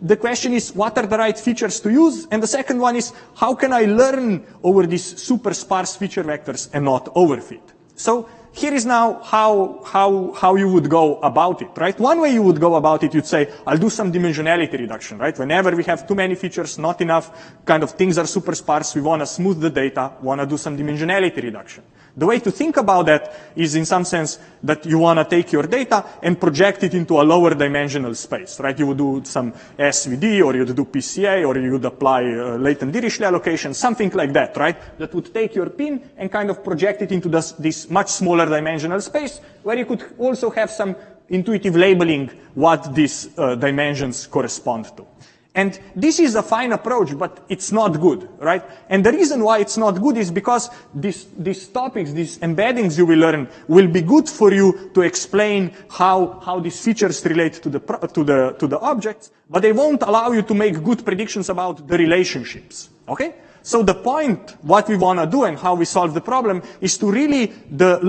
Speaker 3: the question is, what are the right features to use? And the second one is, how can I learn over these super sparse feature vectors and not overfit? So here is now how you would go about it, right? One way you would go about it, you'd say, I'll do some dimensionality reduction, right? Whenever we have too many features, not enough kind of things are super sparse, we want to smooth the data, want to do some dimensionality reduction. The way to think about that is in some sense that you want to take your data and project it into a lower dimensional space, right? You would do some SVD, or you'd do PCA, or you would apply latent Dirichlet allocation, something like that, right? That would take your pin and kind of project it into this much smaller dimensional space, where you could also have some intuitive labeling what these dimensions correspond to. And this is a fine approach, but it's not good, right? And the reason why it's not good is because these topics, these embeddings you will learn, will be good for you to explain how these features relate to the objects, but they won't allow you to make good predictions about the relationships, okay? So the point, what we want to do and how we solve the problem, is to really learn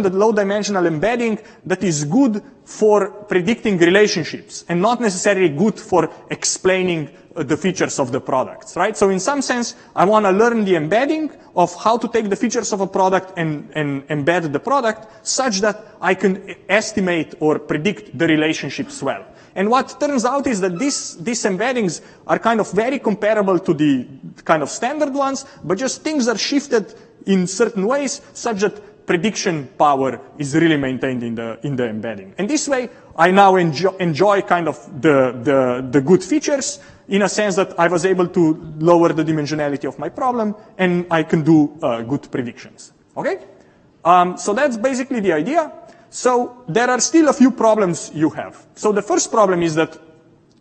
Speaker 3: the low dimensional embedding that is good for predicting relationships and not necessarily good for explaining the features of the products, right? So in some sense, I want to learn the embedding of how to take the features of a product and embed the product such that I can estimate or predict the relationships well. And what turns out is that these embeddings are kind of very comparable to the kind of standard ones, but just things are shifted in certain ways such that prediction power is really maintained in the embedding. And this way, I now enjoy kind of the good features in a sense that I was able to lower the dimensionality of my problem, and I can do good predictions. Okay? So that's basically the idea. So there are still a few problems you have. So the first problem is that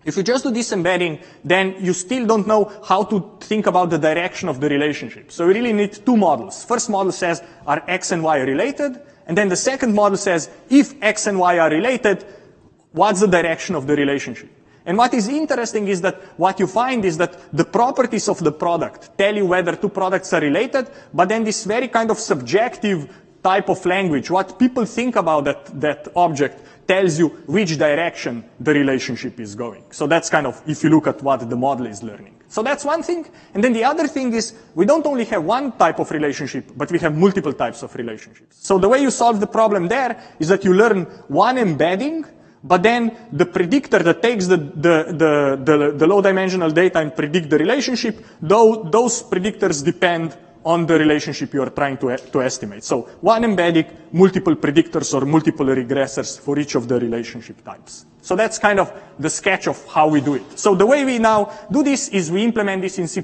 Speaker 3: if you just do this embedding, then you still don't know how to think about the direction of the relationship. So you really need two models. First model says, are X and Y related? And then the second model says, if X and Y are related, what's the direction of the relationship? And what is interesting is that what you find is that the properties of the product tell you whether two products are related, but then this very kind of subjective type of language, what people think about that object, tells you which direction the relationship is going. So that's kind of, if you look at what the model is learning. So that's one thing. And then the other thing is, we don't only have one type of relationship, but we have multiple types of relationships. So the way you solve the problem there is that you learn one embedding, but then the predictor that takes the low dimensional data and predict the relationship, those predictors depend on the relationship you are trying to estimate. So one embedding, multiple predictors or multiple regressors for each of the relationship types. So that's kind of the sketch of how we do it. So the way we now do this is we implement this in C++.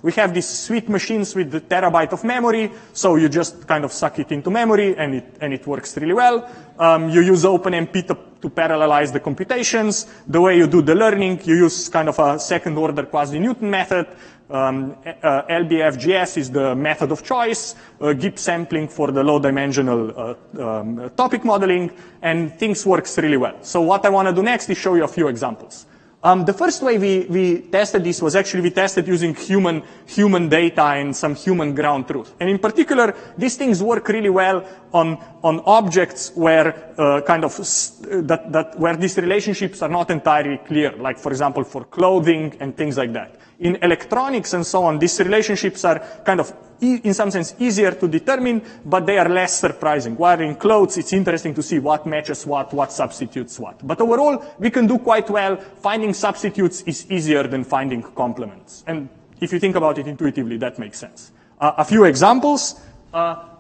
Speaker 3: We have these sweet machines with the terabyte of memory. So you just kind of suck it into memory and it works really well. You use OpenMP to parallelize the computations. The way you do the learning, you use kind of a second order quasi-Newton method. LBFGS is the method of choice, GIP sampling for the low dimensional topic modeling, and things works really well. So what I want to do next is show you a few examples. The first way we tested this was actually we tested using human data and some human ground truth. And in particular, these things work really well on objects where where these relationships are not entirely clear, like for example for clothing and things like that. In electronics and so on, these relationships are kind of, in some sense, easier to determine, but they are less surprising. While in clothes, it's interesting to see what matches what substitutes what. But overall, we can do quite well. Finding substitutes is easier than finding complements. And if you think about it intuitively, that makes sense. A few examples.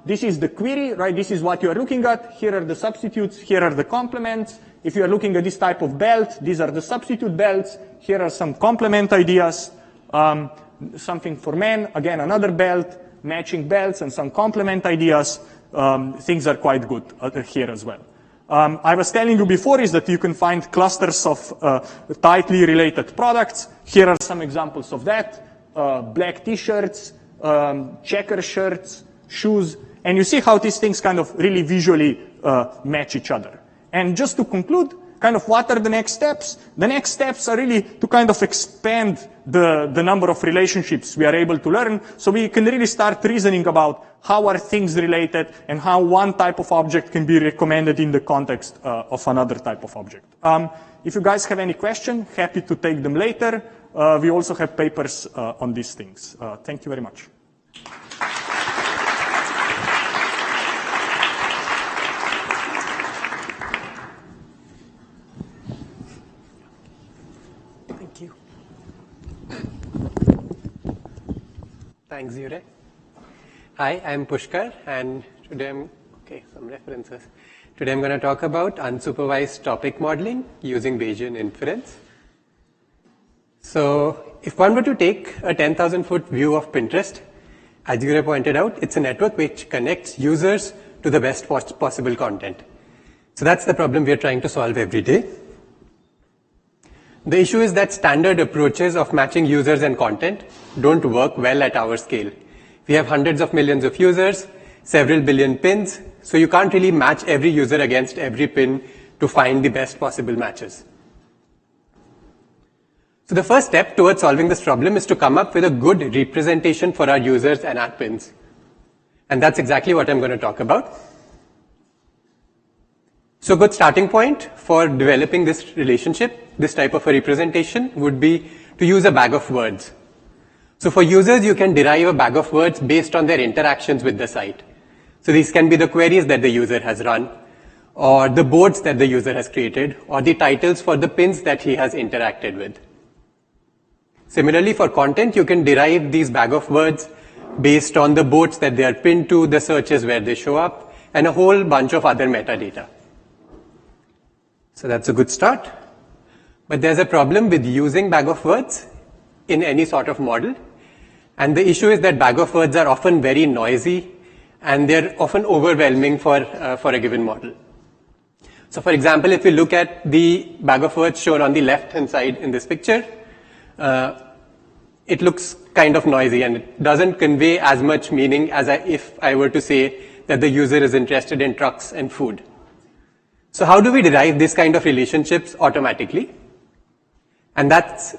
Speaker 3: This is the query, right? This is what you are looking at. Here are the substitutes. Here are the complements. If you are looking at this type of belt, these are the substitute belts. Here are some complement ideas. Something for men, again, another belt, matching belts, and some complement ideas. Things are quite good here as well. I was telling you before is that you can find clusters of tightly related products. Here are some examples of that. Black t-shirts, checker shirts, shoes, and you see how these things kind of really visually match each other. And just to conclude, kind of what are the next steps? The next steps are really to kind of expand the number of relationships we are able to learn, so we can really start reasoning about how are things related and how one type of object can be recommended in the context of another type of object. If you guys have any question, happy to take them later. We also have papers on these things. Thank you very much.
Speaker 4: Thanks, Jure. Hi, I'm Pushkar, and today some references. Today I'm going to talk about unsupervised topic modeling using Bayesian inference. So if one were to take a 10,000-foot view of Pinterest, as you pointed out, it's a network which connects users to the best possible content. So that's the problem we are trying to solve every day. The issue is that standard approaches of matching users and content don't work well at our scale. We have hundreds of millions of users, several billion pins, so you can't really match every user against every pin to find the best possible matches. So the first step towards solving this problem is to come up with a good representation for our users and our pins. And that's exactly what I'm going to talk about. So a good starting point for developing this relationship, this type of a representation, would be to use a bag of words. So for users, you can derive a bag of words based on their interactions with the site. So these can be the queries that the user has run, or the boards that the user has created, or the titles for the pins that he has interacted with. Similarly, for content, you can derive these bag of words based on the boards that they are pinned to, the searches where they show up, and a whole bunch of other metadata. So that's a good start. But there's a problem with using bag of words in any sort of model. And the issue is that bag of words are often very noisy, and they're often overwhelming for a given model. So for example, if we look at the bag of words shown on the left-hand side in this picture, it looks kind of noisy, and it doesn't convey as much meaning as if I were to say that the user is interested in trucks and food. So how do we derive this kind of relationships automatically? And that's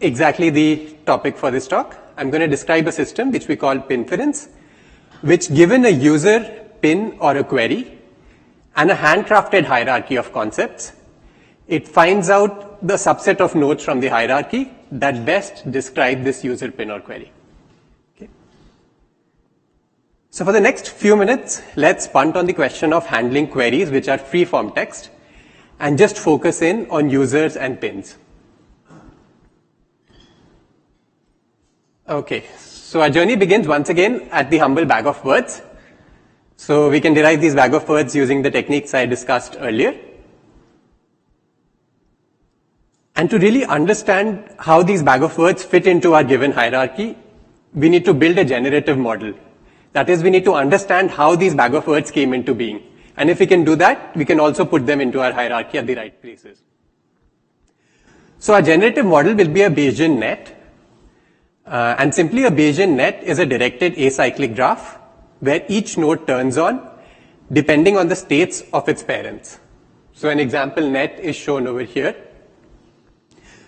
Speaker 4: exactly the topic for this talk. I'm going to describe a system which we call pinference, which, given a user, pin, or a query, and a handcrafted hierarchy of concepts, it finds out the subset of nodes from the hierarchy that best describe this user, pin, or query. Okay. So for the next few minutes, let's punt on the question of handling queries which are free-form text, and just focus in on users and pins. Okay, so our journey begins once again at the humble bag of words. So we can derive these bag of words using the techniques I discussed earlier. And to really understand how these bag of words fit into our given hierarchy, we need to build a generative model. That is, we need to understand how these bag of words came into being. And if we can do that, we can also put them into our hierarchy at the right places. So our generative model will be a Bayesian net. And simply a Bayesian net is a directed acyclic graph where each node turns on depending on the states of its parents. So an example net is shown over here.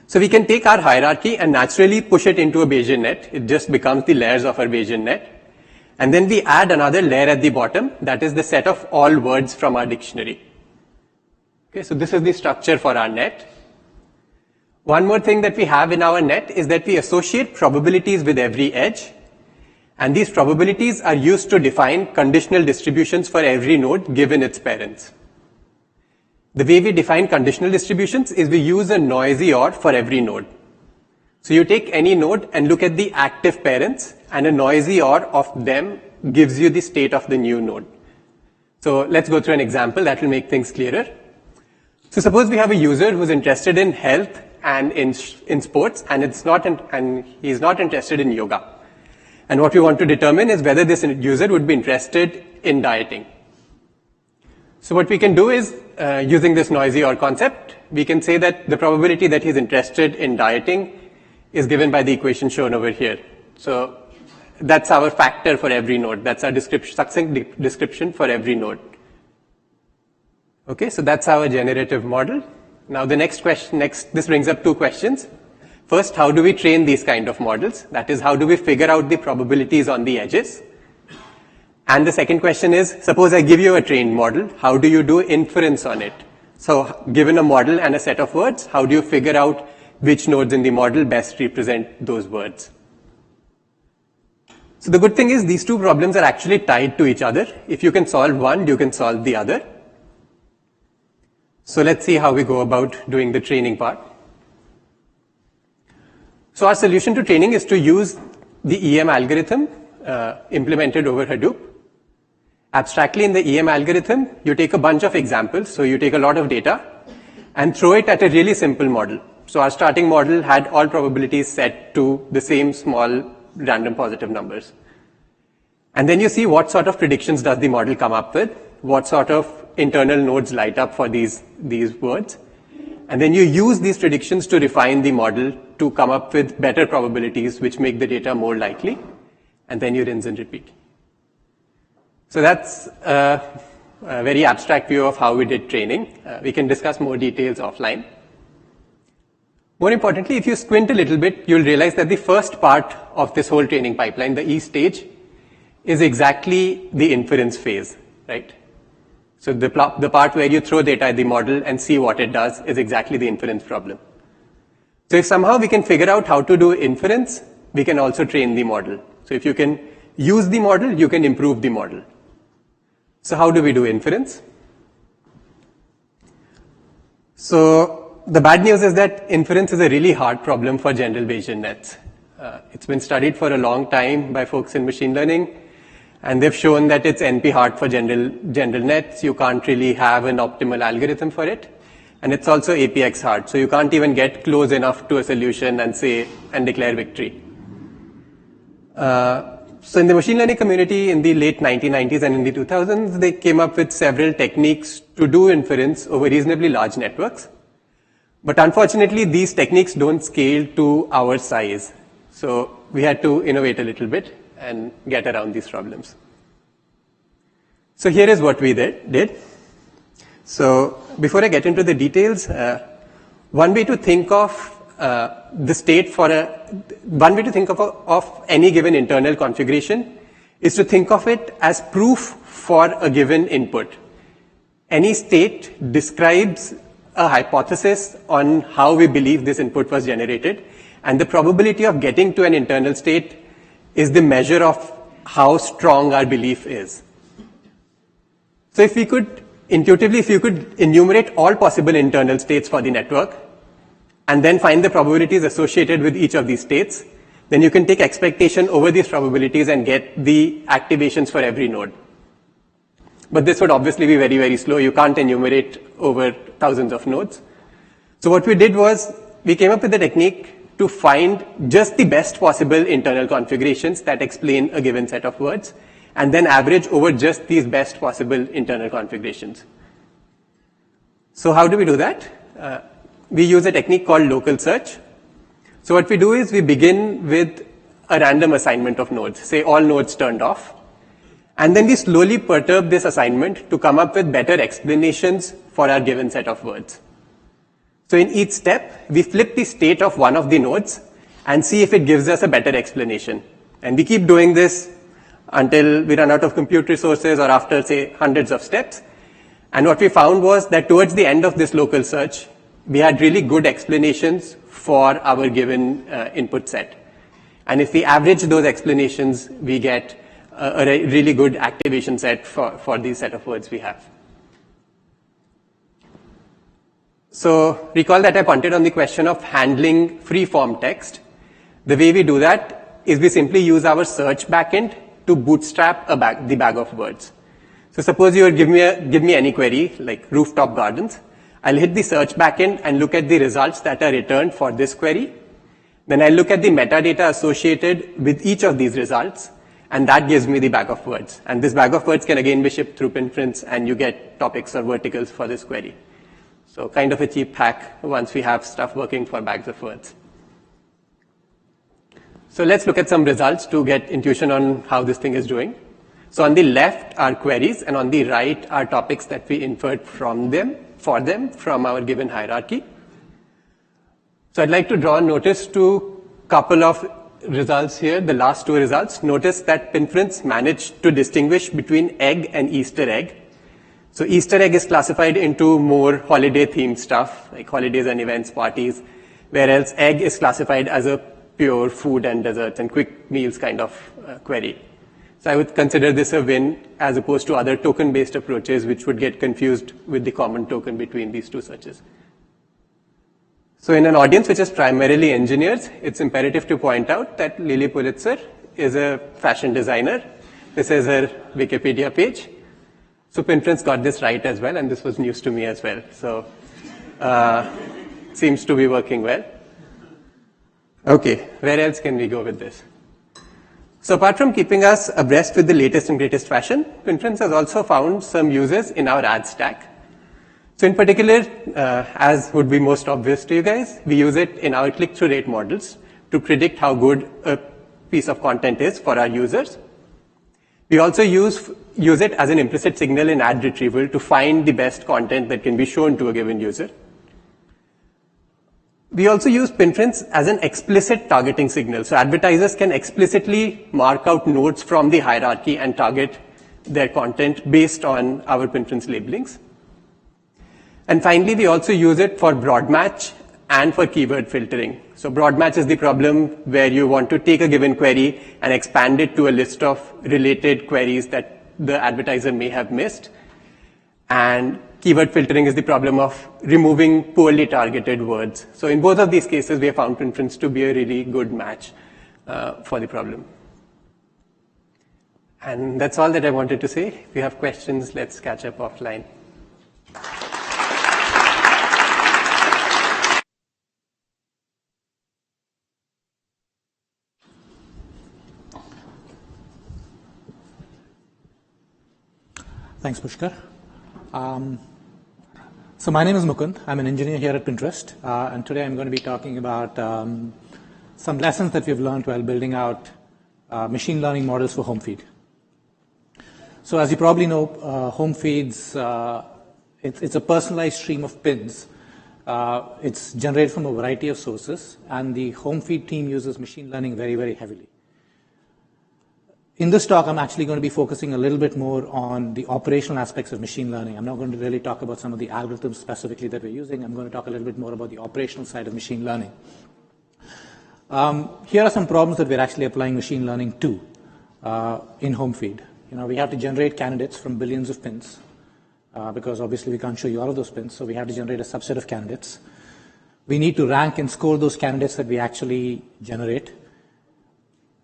Speaker 4: So we can take our hierarchy and naturally push it into a Bayesian net. It just becomes the layers of our Bayesian net. And then we add another layer at the bottom, that is the set of all words from our dictionary. Okay, so this is the structure for our net. One more thing that we have in our net is that we associate probabilities with every edge, and these probabilities are used to define conditional distributions for every node given its parents. The way we define conditional distributions is we use a noisy OR for every node. So you take any node and look at the active parents, and a noisy OR of them gives you the state of the new node. So let's go through an example that will make things clearer. So suppose we have a user who's interested in health and in sports, and he's not interested in yoga. And what we want to determine is whether this user would be interested in dieting. So what we can do is, using this noisy OR concept, we can say that the probability that he's interested in dieting is given by the equation shown over here. So that's our factor for every node. That's our succinct description for every node. Okay, so that's our generative model. Now the next question, this brings up two questions. First, how do we train these kind of models? That is, how do we figure out the probabilities on the edges? And the second question is, suppose I give you a trained model, how do you do inference on it? So given a model and a set of words, how do you figure out which nodes in the model best represent those words? So the good thing is these two problems are actually tied to each other. If you can solve one, you can solve the other. So let's see how we go about doing the training part. So our solution to training is to use the EM algorithm implemented over Hadoop. Abstractly in the EM algorithm, you take a bunch of examples. So you take a lot of data and throw it at a really simple model. So our starting model had all probabilities set to the same small random positive numbers. And then you see what sort of predictions does the model come up with, what sort of internal nodes light up for these words. And then you use these predictions to refine the model to come up with better probabilities which make the data more likely. And then you rinse and repeat. So that's a very abstract view of how we did training. We can discuss more details offline. More importantly, if you squint a little bit, you'll realize that the first part of this whole training pipeline, the E stage, is exactly the inference phase, right? So the part where you throw data at the model and see what it does is exactly the inference problem. So if somehow we can figure out how to do inference, we can also train the model. So if you can use the model, you can improve the model. So how do we do inference? So the bad news is that inference is a really hard problem for general Bayesian nets. It's been studied for a long time by folks in machine learning, and they've shown that it's NP hard for general nets. You can't really have an optimal algorithm for it. And it's also APX hard, so you can't even get close enough to a solution and declare victory. So in the machine learning community in the late 1990s and in the 2000s, they came up with several techniques to do inference over reasonably large networks. But unfortunately, these techniques don't scale to our size. So we had to innovate a little bit and get around these problems. So here is what we did. So before I get into the details, one way to think of the state one way to think of any given internal configuration is to think of it as proof for a given input. Any state describes a hypothesis on how we believe this input was generated, and the probability of getting to an internal state is the measure of how strong our belief is. So if you could enumerate all possible internal states for the network, and then find the probabilities associated with each of these states, then you can take expectation over these probabilities and get the activations for every node. But this would obviously be very, very slow. You can't enumerate over thousands of nodes. So what we did was, we came up with a technique to find just the best possible internal configurations that explain a given set of words, and then average over just these best possible internal configurations. So how do we do that? We use a technique called local search. So what we do is we begin with a random assignment of nodes, say all nodes turned off. And then we slowly perturb this assignment to come up with better explanations for our given set of words. So in each step, we flip the state of one of the nodes and see if it gives us a better explanation. And we keep doing this until we run out of compute resources or after, say, hundreds of steps. And what we found was that towards the end of this local search, we had really good explanations for our given input set. And if we average those explanations, we get a really good activation set for these set of words we have. So recall that I punted on the question of handling free-form text. The way we do that is we simply use our search backend to bootstrap the bag of words. So suppose you give me any query, like rooftop gardens. I'll hit the search backend and look at the results that are returned for this query. Then I'll look at the metadata associated with each of these results, and that gives me the bag of words. And this bag of words can again be shipped through Pinference, and you get topics or verticals for this query. So kind of a cheap hack once we have stuff working for bags of words. So let's look at some results to get intuition on how this thing is doing. So on the left are queries, and on the right are topics that we inferred from them from our given hierarchy. So I'd like to draw notice to a couple of results here, the last two results. Notice that Pinference managed to distinguish between egg and Easter egg. So Easter egg is classified into more holiday-themed stuff, like holidays and events, parties, whereas egg is classified as a pure food and desserts and quick meals kind of query. So I would consider this a win as opposed to other token-based approaches which would get confused with the common token between these two searches. So in an audience which is primarily engineers, it's imperative to point out that Lilly Pulitzer is a fashion designer. This is her Wikipedia page. So Pinterest got this right as well, and this was news to me as well. So seems to be working well. Okay, where else can we go with this? So apart from keeping us abreast with the latest and greatest fashion, Pinterest has also found some uses in our ad stack. So in particular, as would be most obvious to you guys, we use it in our click-through rate models to predict how good a piece of content is for our users. We also use it as an implicit signal in ad retrieval to find the best content that can be shown to a given user. We also use Pinterest as an explicit targeting signal. So advertisers can explicitly mark out nodes from the hierarchy and target their content based on our Pinterest labelings. And finally, we also use it for broad match and for keyword filtering. So broad match is the problem where you want to take a given query and expand it to a list of related queries that the advertiser may have missed. And keyword filtering is the problem of removing poorly targeted words. So in both of these cases, we have found Pinterest to be a really good match for the problem. And that's all that I wanted to say. If you have questions, let's catch up offline.
Speaker 5: Thanks, Pushkar. So my name is Mukund. I'm an engineer here at Pinterest, and today I'm going to be talking about some lessons that we've learned while building out machine learning models for home feed. So as you probably know, home feeds, it's a personalized stream of pins. It's generated from a variety of sources, and the home feed team uses machine learning very, very heavily. In this talk, I'm actually going to be focusing a little bit more on the operational aspects of machine learning. I'm not going to really talk about some of the algorithms specifically that we're using. I'm going to talk a little bit more about the operational side of machine learning. Here are some problems that we're actually applying machine learning to in home feed. We have to generate candidates from billions of pins because obviously we can't show you all of those pins, so we have to generate a subset of candidates. We need to rank and score those candidates that we actually generate.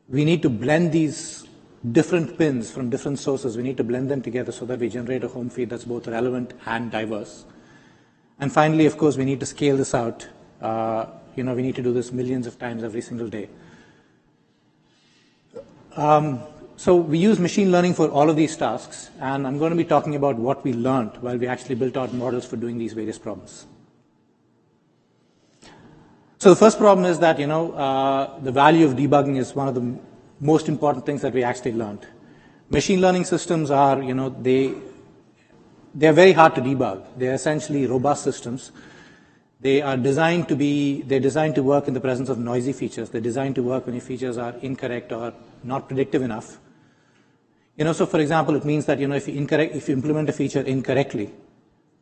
Speaker 5: We need to blend these different pins from different sources. We need to blend them together so that we generate a home feed that's both relevant and diverse. And finally, of course, we need to scale this out. We need to do this millions of times every single day. So we use machine learning for all of these tasks, and I'm going to be talking about what we learned while we actually built out models for doing these various problems. So the first problem is that, the value of debugging is one of the most important things that we actually learned. Machine learning systems are, they're very hard to debug. They're essentially robust systems. They're designed to work in the presence of noisy features. They're designed to work when your features are incorrect or not predictive enough. So for example, it means that, if you implement a feature incorrectly,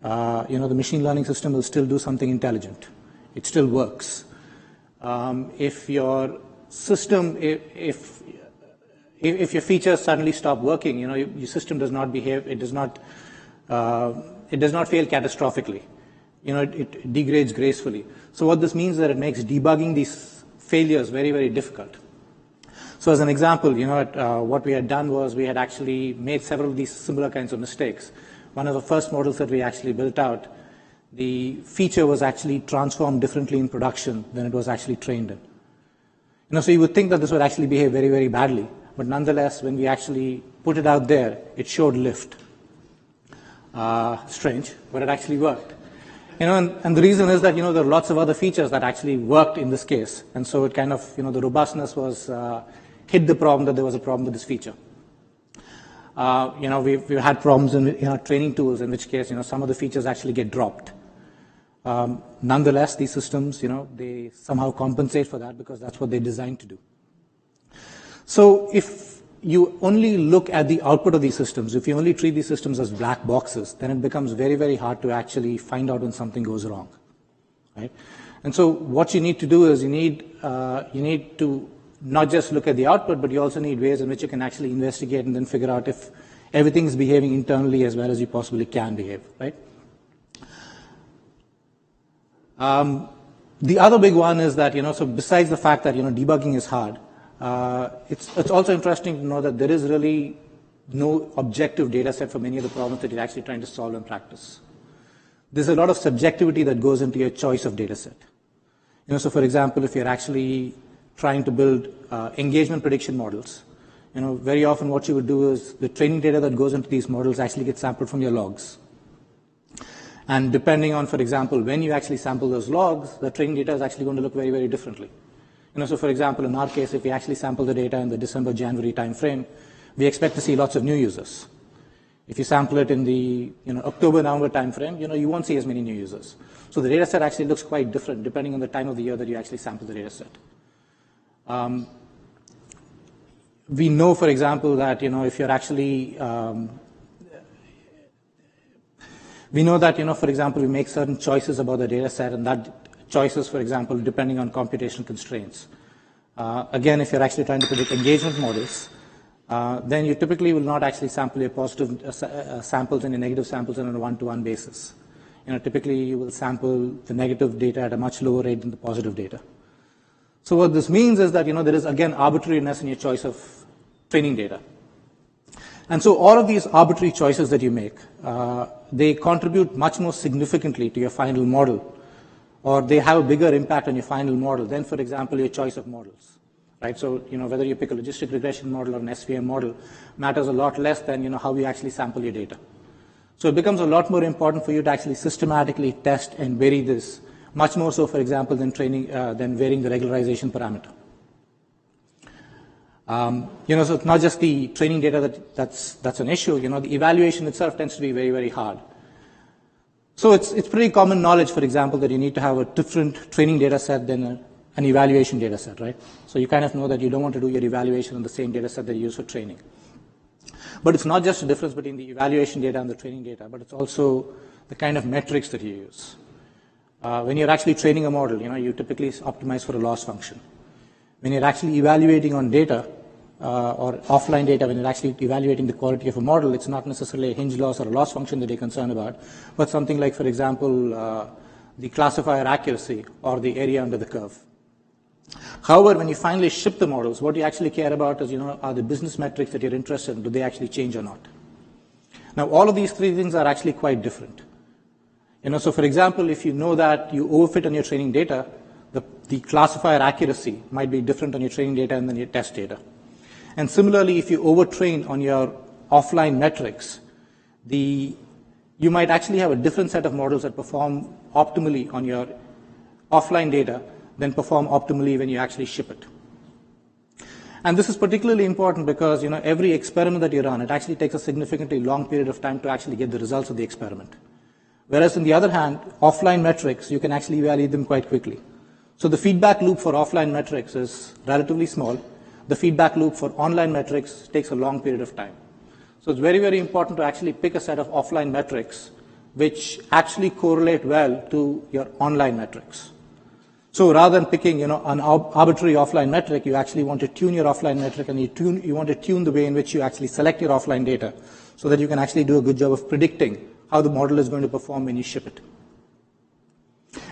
Speaker 5: the machine learning system will still do something intelligent. It still works. If your system, if your features suddenly stop working, your system does not behave, it does not fail catastrophically. It degrades gracefully. So what this means is that it makes debugging these failures very, very difficult. So as an example, what we had done was we had actually made several of these similar kinds of mistakes. One of the first models that we actually built out, the feature was actually transformed differently in production than it was actually trained in. So you would think that this would actually behave very, very badly, but nonetheless, when we actually put it out there, it showed lift. Strange, but it actually worked. And the reason is that, there are lots of other features that actually worked in this case. And so it kind of, the robustness was, hid the problem that there was a problem with this feature. We've had problems in our training tools, in which case, some of the features actually get dropped. Nonetheless, these systems, they somehow compensate for that because that's what they're designed to do. So if you only look at the output of these systems, if you only treat these systems as black boxes, then it becomes very, very hard to actually find out when something goes wrong, right? And so what you need to do is you need to not just look at the output, but you also need ways in which you can actually investigate and then figure out if everything is behaving internally as well as you possibly can behave, right? The other big one is that, so besides the fact that, debugging is hard, It's also interesting to know that there is really no objective data set for many of the problems that you're actually trying to solve in practice. There's a lot of subjectivity that goes into your choice of data set. So for example, if you're actually trying to build engagement prediction models, very often what you would do is the training data that goes into these models actually gets sampled from your logs. And depending on, for example, when you actually sample those logs, the training data is actually going to look very, very differently. So for example, in our case, if we actually sample the data in the December-January timeframe, we expect to see lots of new users. If you sample it in the October-November timeframe, you won't see as many new users. So the data set actually looks quite different depending on the time of the year that you actually sample the data set. We know, for example, that if you're actually we know that for example, we make certain choices about the data set, and that choices, for example, depending on computational constraints. Again, if you're actually trying to predict engagement models, then you typically will not actually sample your positive samples and your negative samples on a one-to-one basis. Typically you will sample the negative data at a much lower rate than the positive data. So what this means is that there is again arbitrariness in your choice of training data. And so all of these arbitrary choices that you make, they contribute much more significantly to your final model, or they have a bigger impact on your final model than, for example, your choice of models. Right? So, whether you pick a logistic regression model or an SVM model matters a lot less than, how you actually sample your data. So it becomes a lot more important for you to actually systematically test and vary this, much more so, for example, than varying the regularization parameter. So it's not just the training data that's an issue. The evaluation itself tends to be very, very hard. So it's pretty common knowledge, for example, that you need to have a different training data set than an evaluation data set, right? So you kind of know that you don't want to do your evaluation on the same data set that you use for training. But it's not just a difference between the evaluation data and the training data, but it's also the kind of metrics that you use. When you're actually training a model, you typically optimize for a loss function. When you're actually evaluating on data, or offline data, when you're actually evaluating the quality of a model, it's not necessarily a hinge loss or a loss function that you're concerned about, but something like, for example, the classifier accuracy or the area under the curve. However, when you finally ship the models, what you actually care about is, are the business metrics that you're interested in, do they actually change or not? Now, all of these three things are actually quite different. So for example, if you know that you overfit on your training data, the classifier accuracy might be different on your training data and then your test data. And similarly, if you overtrain on your offline metrics, you might actually have a different set of models that perform optimally on your offline data than perform optimally when you actually ship it. And this is particularly important because, every experiment that you run, it actually takes a significantly long period of time to actually get the results of the experiment. Whereas on the other hand, offline metrics, you can actually evaluate them quite quickly. So the feedback loop for offline metrics is relatively small. The feedback loop for online metrics takes a long period of time. So it's very, very important to actually pick a set of offline metrics which actually correlate well to your online metrics. So rather than picking, an arbitrary offline metric, you actually want to tune your offline metric, and you want to tune the way in which you actually select your offline data so that you can actually do a good job of predicting how the model is going to perform when you ship it.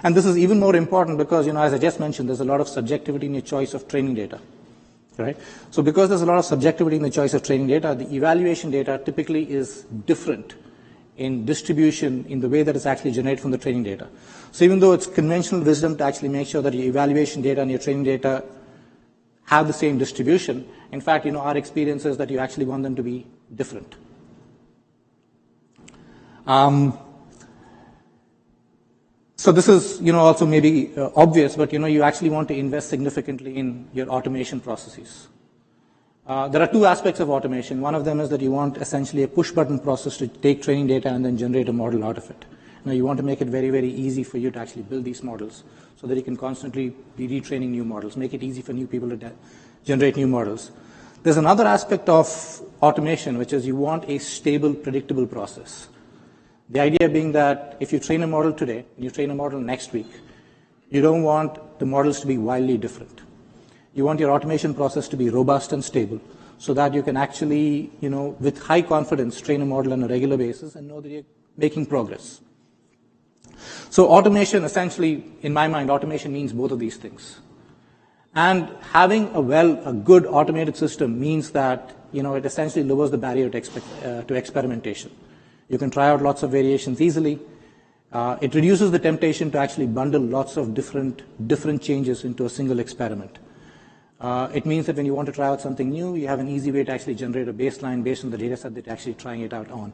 Speaker 5: And this is even more important because, as I just mentioned, there's a lot of subjectivity in your choice of training data. Right? So because there's a lot of subjectivity in the choice of training data, the evaluation data typically is different in distribution in the way that it's actually generated from the training data. So even though it's conventional wisdom to actually make sure that your evaluation data and your training data have the same distribution, in fact, our experience is that you actually want them to be different. So this is, also maybe obvious, but, you actually want to invest significantly in your automation processes. There are two aspects of automation. One of them is that you want essentially a push-button process to take training data and then generate a model out of it. You want to make it very, very easy for you to actually build these models so that you can constantly be retraining new models, make it easy for new people to generate new models. There's another aspect of automation, which is you want a stable, predictable process. The idea being that if you train a model today and you train a model next week, you don't want the models to be wildly different. You want your automation process to be robust and stable so that you can actually, with high confidence, train a model on a regular basis and know that you're making progress. So automation, essentially, in my mind, automation means both of these things. And having a good automated system means that, it essentially lowers the barrier to experimentation. You can try out lots of variations easily. It reduces the temptation to actually bundle lots of different changes into a single experiment. It means that when you want to try out something new, you have an easy way to actually generate a baseline based on the data set that you're actually trying it out on.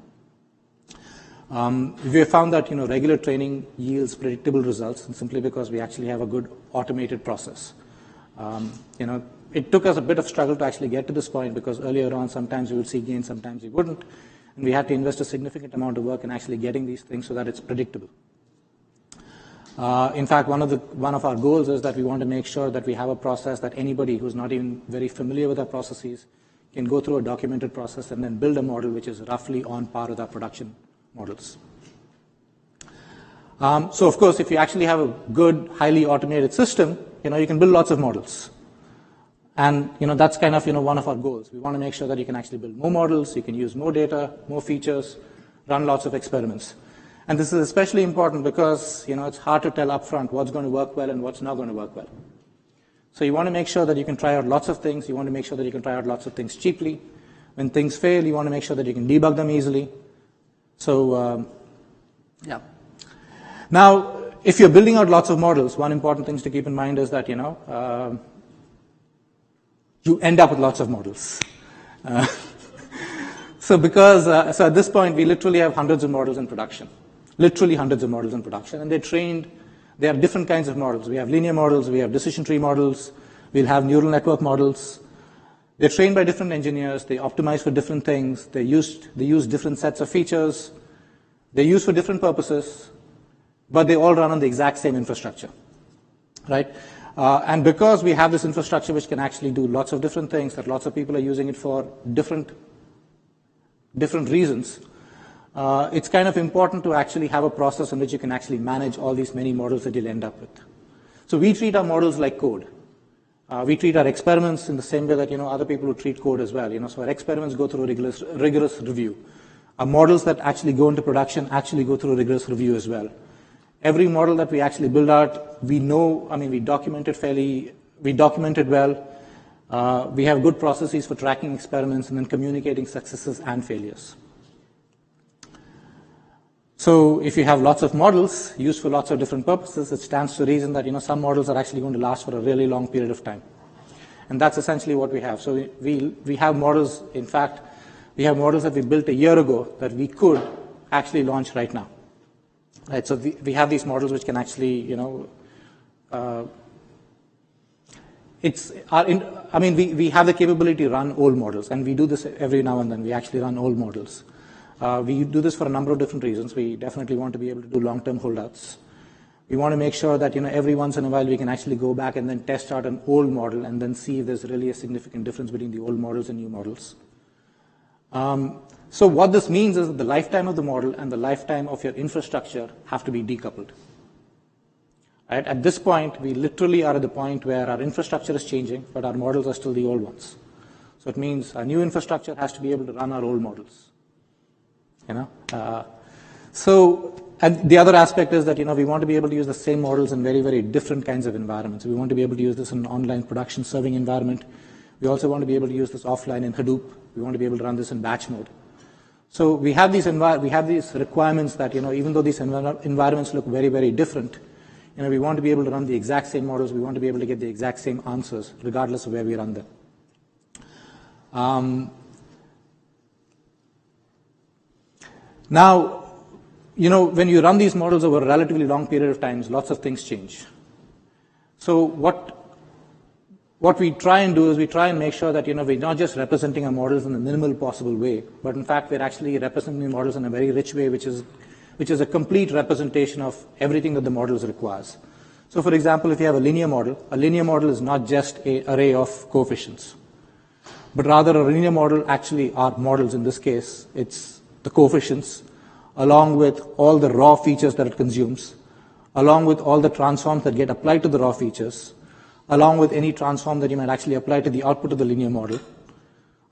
Speaker 5: We have found that regular training yields predictable results, and simply because we actually have a good automated process. It took us a bit of struggle to actually get to this point, because earlier on sometimes we would see gains, sometimes we wouldn't, and we had to invest a significant amount of work in actually getting these things so that it's predictable. In fact, one of our goals is that we want to make sure that we have a process that anybody who's not even very familiar with our processes can go through a documented process and then build a model which is roughly on par with our production models. So of course, if you actually have a good, highly automated system, you can build lots of models. And that's kind of one of our goals. We want to make sure that you can actually build more models, you can use more data, more features, run lots of experiments. And this is especially important because it's hard to tell upfront what's going to work well and what's not going to work well. So you want to make sure that you can try out lots of things. You want to make sure that you can try out lots of things cheaply. When things fail, you want to make sure that you can debug them easily. So, yeah. Now, if you're building out lots of models, one important thing to keep in mind is that, you end up with lots of models. So at this point, we literally have hundreds of models in production. Literally hundreds of models in production. And they are different kinds of models. We have linear models, we have decision tree models, we'll have neural network models. They're trained by different engineers, they optimize for different things, they use different sets of features, they're used for different purposes, but they all run on the exact same infrastructure, right? And because we have this infrastructure which can actually do lots of different things, that lots of people are using it for different reasons, it's kind of important to actually have a process in which you can actually manage all these many models that you'll end up with. So we treat our models like code. We treat our experiments in the same way that other people would treat code as well. So our experiments go through a rigorous review. Our models that actually go into production actually go through a rigorous review as well. Every model that we actually build out, we document it well. We have good processes for tracking experiments and then communicating successes and failures. So if you have lots of models used for lots of different purposes, it stands to reason that some models are actually going to last for a really long period of time. And that's essentially what we have. So we have models, in fact, we have models that we built a year ago that we could actually launch right now. Right, so we have these models which can actually, we have the capability to run old models, and we do this every now and then. We actually run old models. We do this for a number of different reasons. We definitely want to be able to do long-term holdouts. We want to make sure that every once in a while we can actually go back and then test out an old model and then see if there's really a significant difference between the old models and new models. So what this means is that the lifetime of the model and the lifetime of your infrastructure have to be decoupled. Right? At this point, we literally are at the point where our infrastructure is changing, but our models are still the old ones. So it means our new infrastructure has to be able to run our old models. And the other aspect is that we want to be able to use the same models in very, very different kinds of environments. We want to be able to use this in an online production serving environment. We also want to be able to use this offline in Hadoop. We want to be able to run this in batch mode. So we have these requirements that even though these environments look very, very different, we want to be able to run the exact same models. We want to be able to get the exact same answers, regardless of where we run them. Now, when you run these models over a relatively long period of time, lots of things change. So what we try and do is we try and make sure that we're not just representing our models in the minimal possible way, but in fact we're actually representing the models in a very rich way, which is a complete representation of everything that the models requires. So for example, if you have a linear model is not just an array of coefficients, but rather a linear model actually are models. In this case, it's the coefficients along with all the raw features that it consumes, along with all the transforms that get applied to the raw features, along with any transform that you might actually apply to the output of the linear model,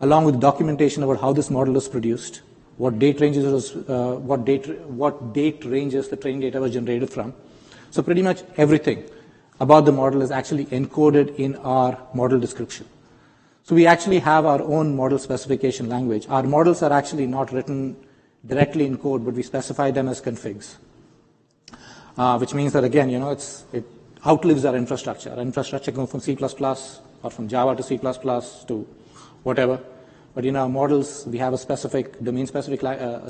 Speaker 5: along with documentation about how this model is produced, what date ranges the training data was generated from. So pretty much everything about the model is actually encoded in our model description. So we actually have our own model specification language. Our models are actually not written directly in code, but we specify them as configs, which means that, again, it outlives our infrastructure. Our infrastructure goes from C++ or from Java to C++ to whatever. But in our models, we have a specific domain-specific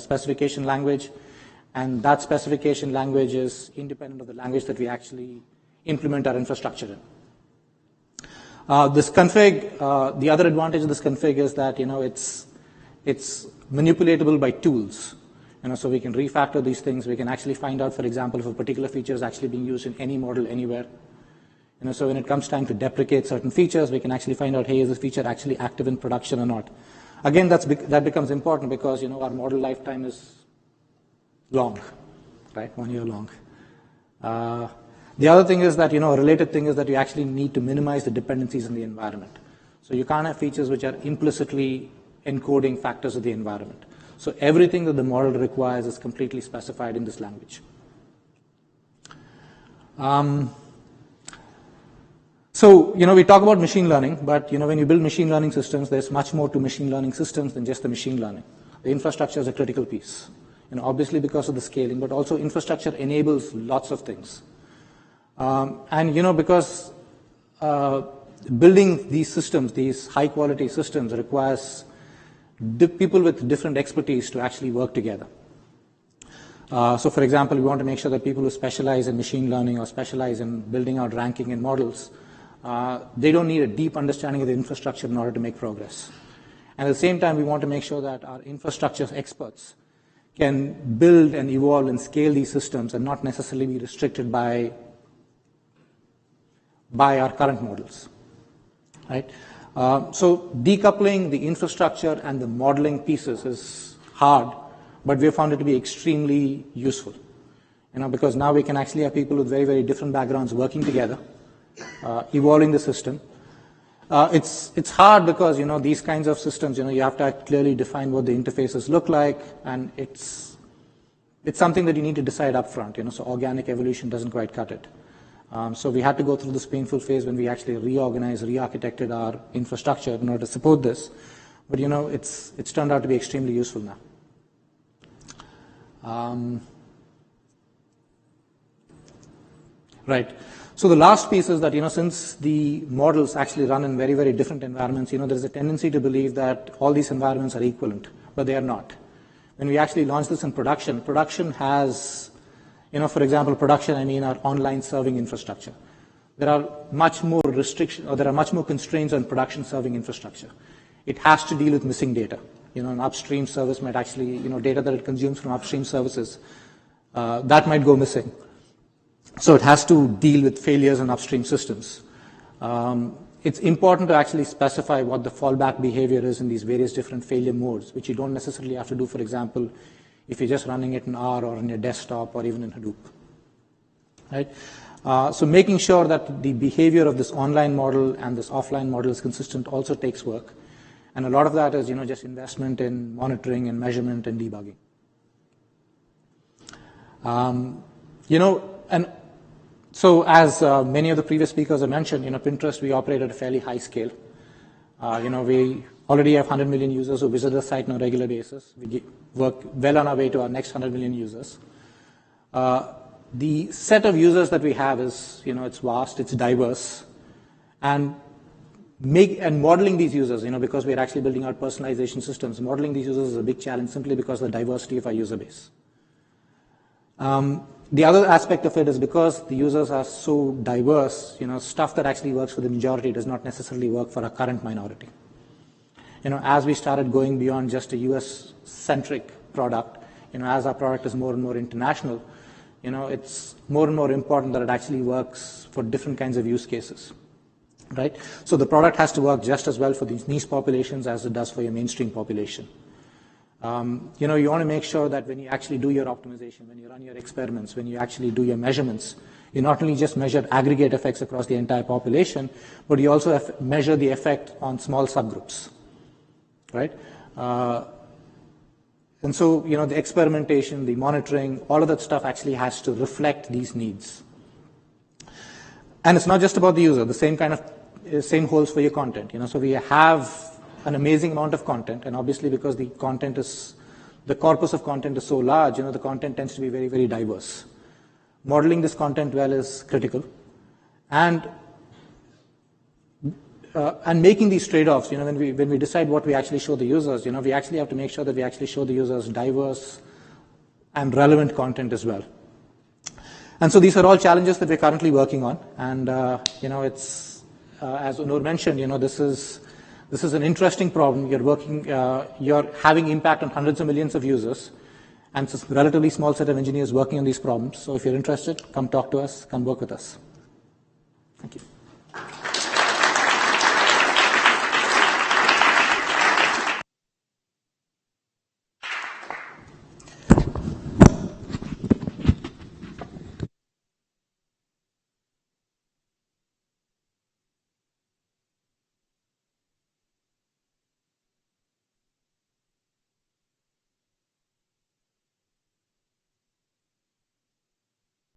Speaker 5: specification language, and that specification language is independent of the language that we actually implement our infrastructure in. This config, the other advantage of this config is that it's manipulatable by tools. So we can refactor these things. We can actually find out, for example, if a particular feature is actually being used in any model anywhere. So when it comes time to deprecate certain features, we can actually find out, hey, is this feature actually active in production or not? Again, that becomes important because our model lifetime is long, right? 1 year long. The other thing is that, a related thing is that you actually need to minimize the dependencies in the environment. So you can't have features which are implicitly encoding factors of the environment. So everything that the model requires is completely specified in this language. So, we talk about machine learning, but, when you build machine learning systems, there's much more to machine learning systems than just the machine learning. The infrastructure is a critical piece, obviously because of the scaling, but also infrastructure enables lots of things. And because building these systems, these high-quality systems, requires people with different expertise to actually work together. So, for example, we want to make sure that people who specialize in machine learning or specialize in building out ranking in models, they don't need a deep understanding of the infrastructure in order to make progress. And at the same time, we want to make sure that our infrastructure experts can build and evolve and scale these systems and not necessarily be restricted by our current models, right? So decoupling the infrastructure and the modeling pieces is hard, but we have found it to be extremely useful, because now we can actually have people with very, very different backgrounds working together, evolving the system. It's hard because, these kinds of systems, you have to clearly define what the interfaces look like, and it's something that you need to decide up front, so organic evolution doesn't quite cut it. So we had to go through this painful phase when we actually reorganized, re-architected our infrastructure in order to support this. But, it's turned out to be extremely useful now. Right. So the last piece is that, since the models actually run in very, very different environments, there's a tendency to believe that all these environments are equivalent, but they are not. When we actually launch this in production, production has, for example, production, our online serving infrastructure. There are much more restrictions, or there are much more constraints on production serving infrastructure. It has to deal with missing data. An upstream service might actually, data that it consumes from upstream services, that might go missing. So it has to deal with failures in upstream systems. It's important to actually specify what the fallback behavior is in these various different failure modes, which you don't necessarily have to do, for example, if you're just running it in R or on your desktop or even in Hadoop. Right? So making sure that the behavior of this online model and this offline model is consistent also takes work. And a lot of that is, just investment in monitoring and measurement and debugging. And so as many of the previous speakers have mentioned, Pinterest, we operate at a fairly high scale. We already have 100 million users who visit the site on a regular basis. We work well on our way to our next 100 million users. The set of users that we have is, it's vast, it's diverse. And modeling these users, because we're actually building out personalization systems, modeling these users is a big challenge simply because of the diversity of our user base. The other aspect of it is because the users are so diverse, stuff that actually works for the majority does not necessarily work for our current minority. As we started going beyond just a US-centric product, as our product is more and more international, it's more and more important that it actually works for different kinds of use cases, right? So the product has to work just as well for these niche populations as it does for your mainstream population. You want to make sure that when you actually do your optimization, when you run your experiments, when you actually do your measurements, you not only just measure aggregate effects across the entire population, but you also measure the effect on small subgroups, right? And so, the experimentation, the monitoring, all of that stuff actually has to reflect these needs. And it's not just about the user. The same holds for your content. So we have an amazing amount of content, and obviously because the corpus of content is so large, the content tends to be very, very diverse. Modeling this content well is critical, and making these trade-offs. When we decide what we actually show the users, we actually have to make sure that we actually show the users diverse and relevant content as well. And so these are all challenges that we're currently working on, and it's as Onur mentioned, this is an interesting problem. You're having impact on hundreds of millions of users. And it's a relatively small set of engineers working on these problems. So if you're interested, come talk to us, come work with us.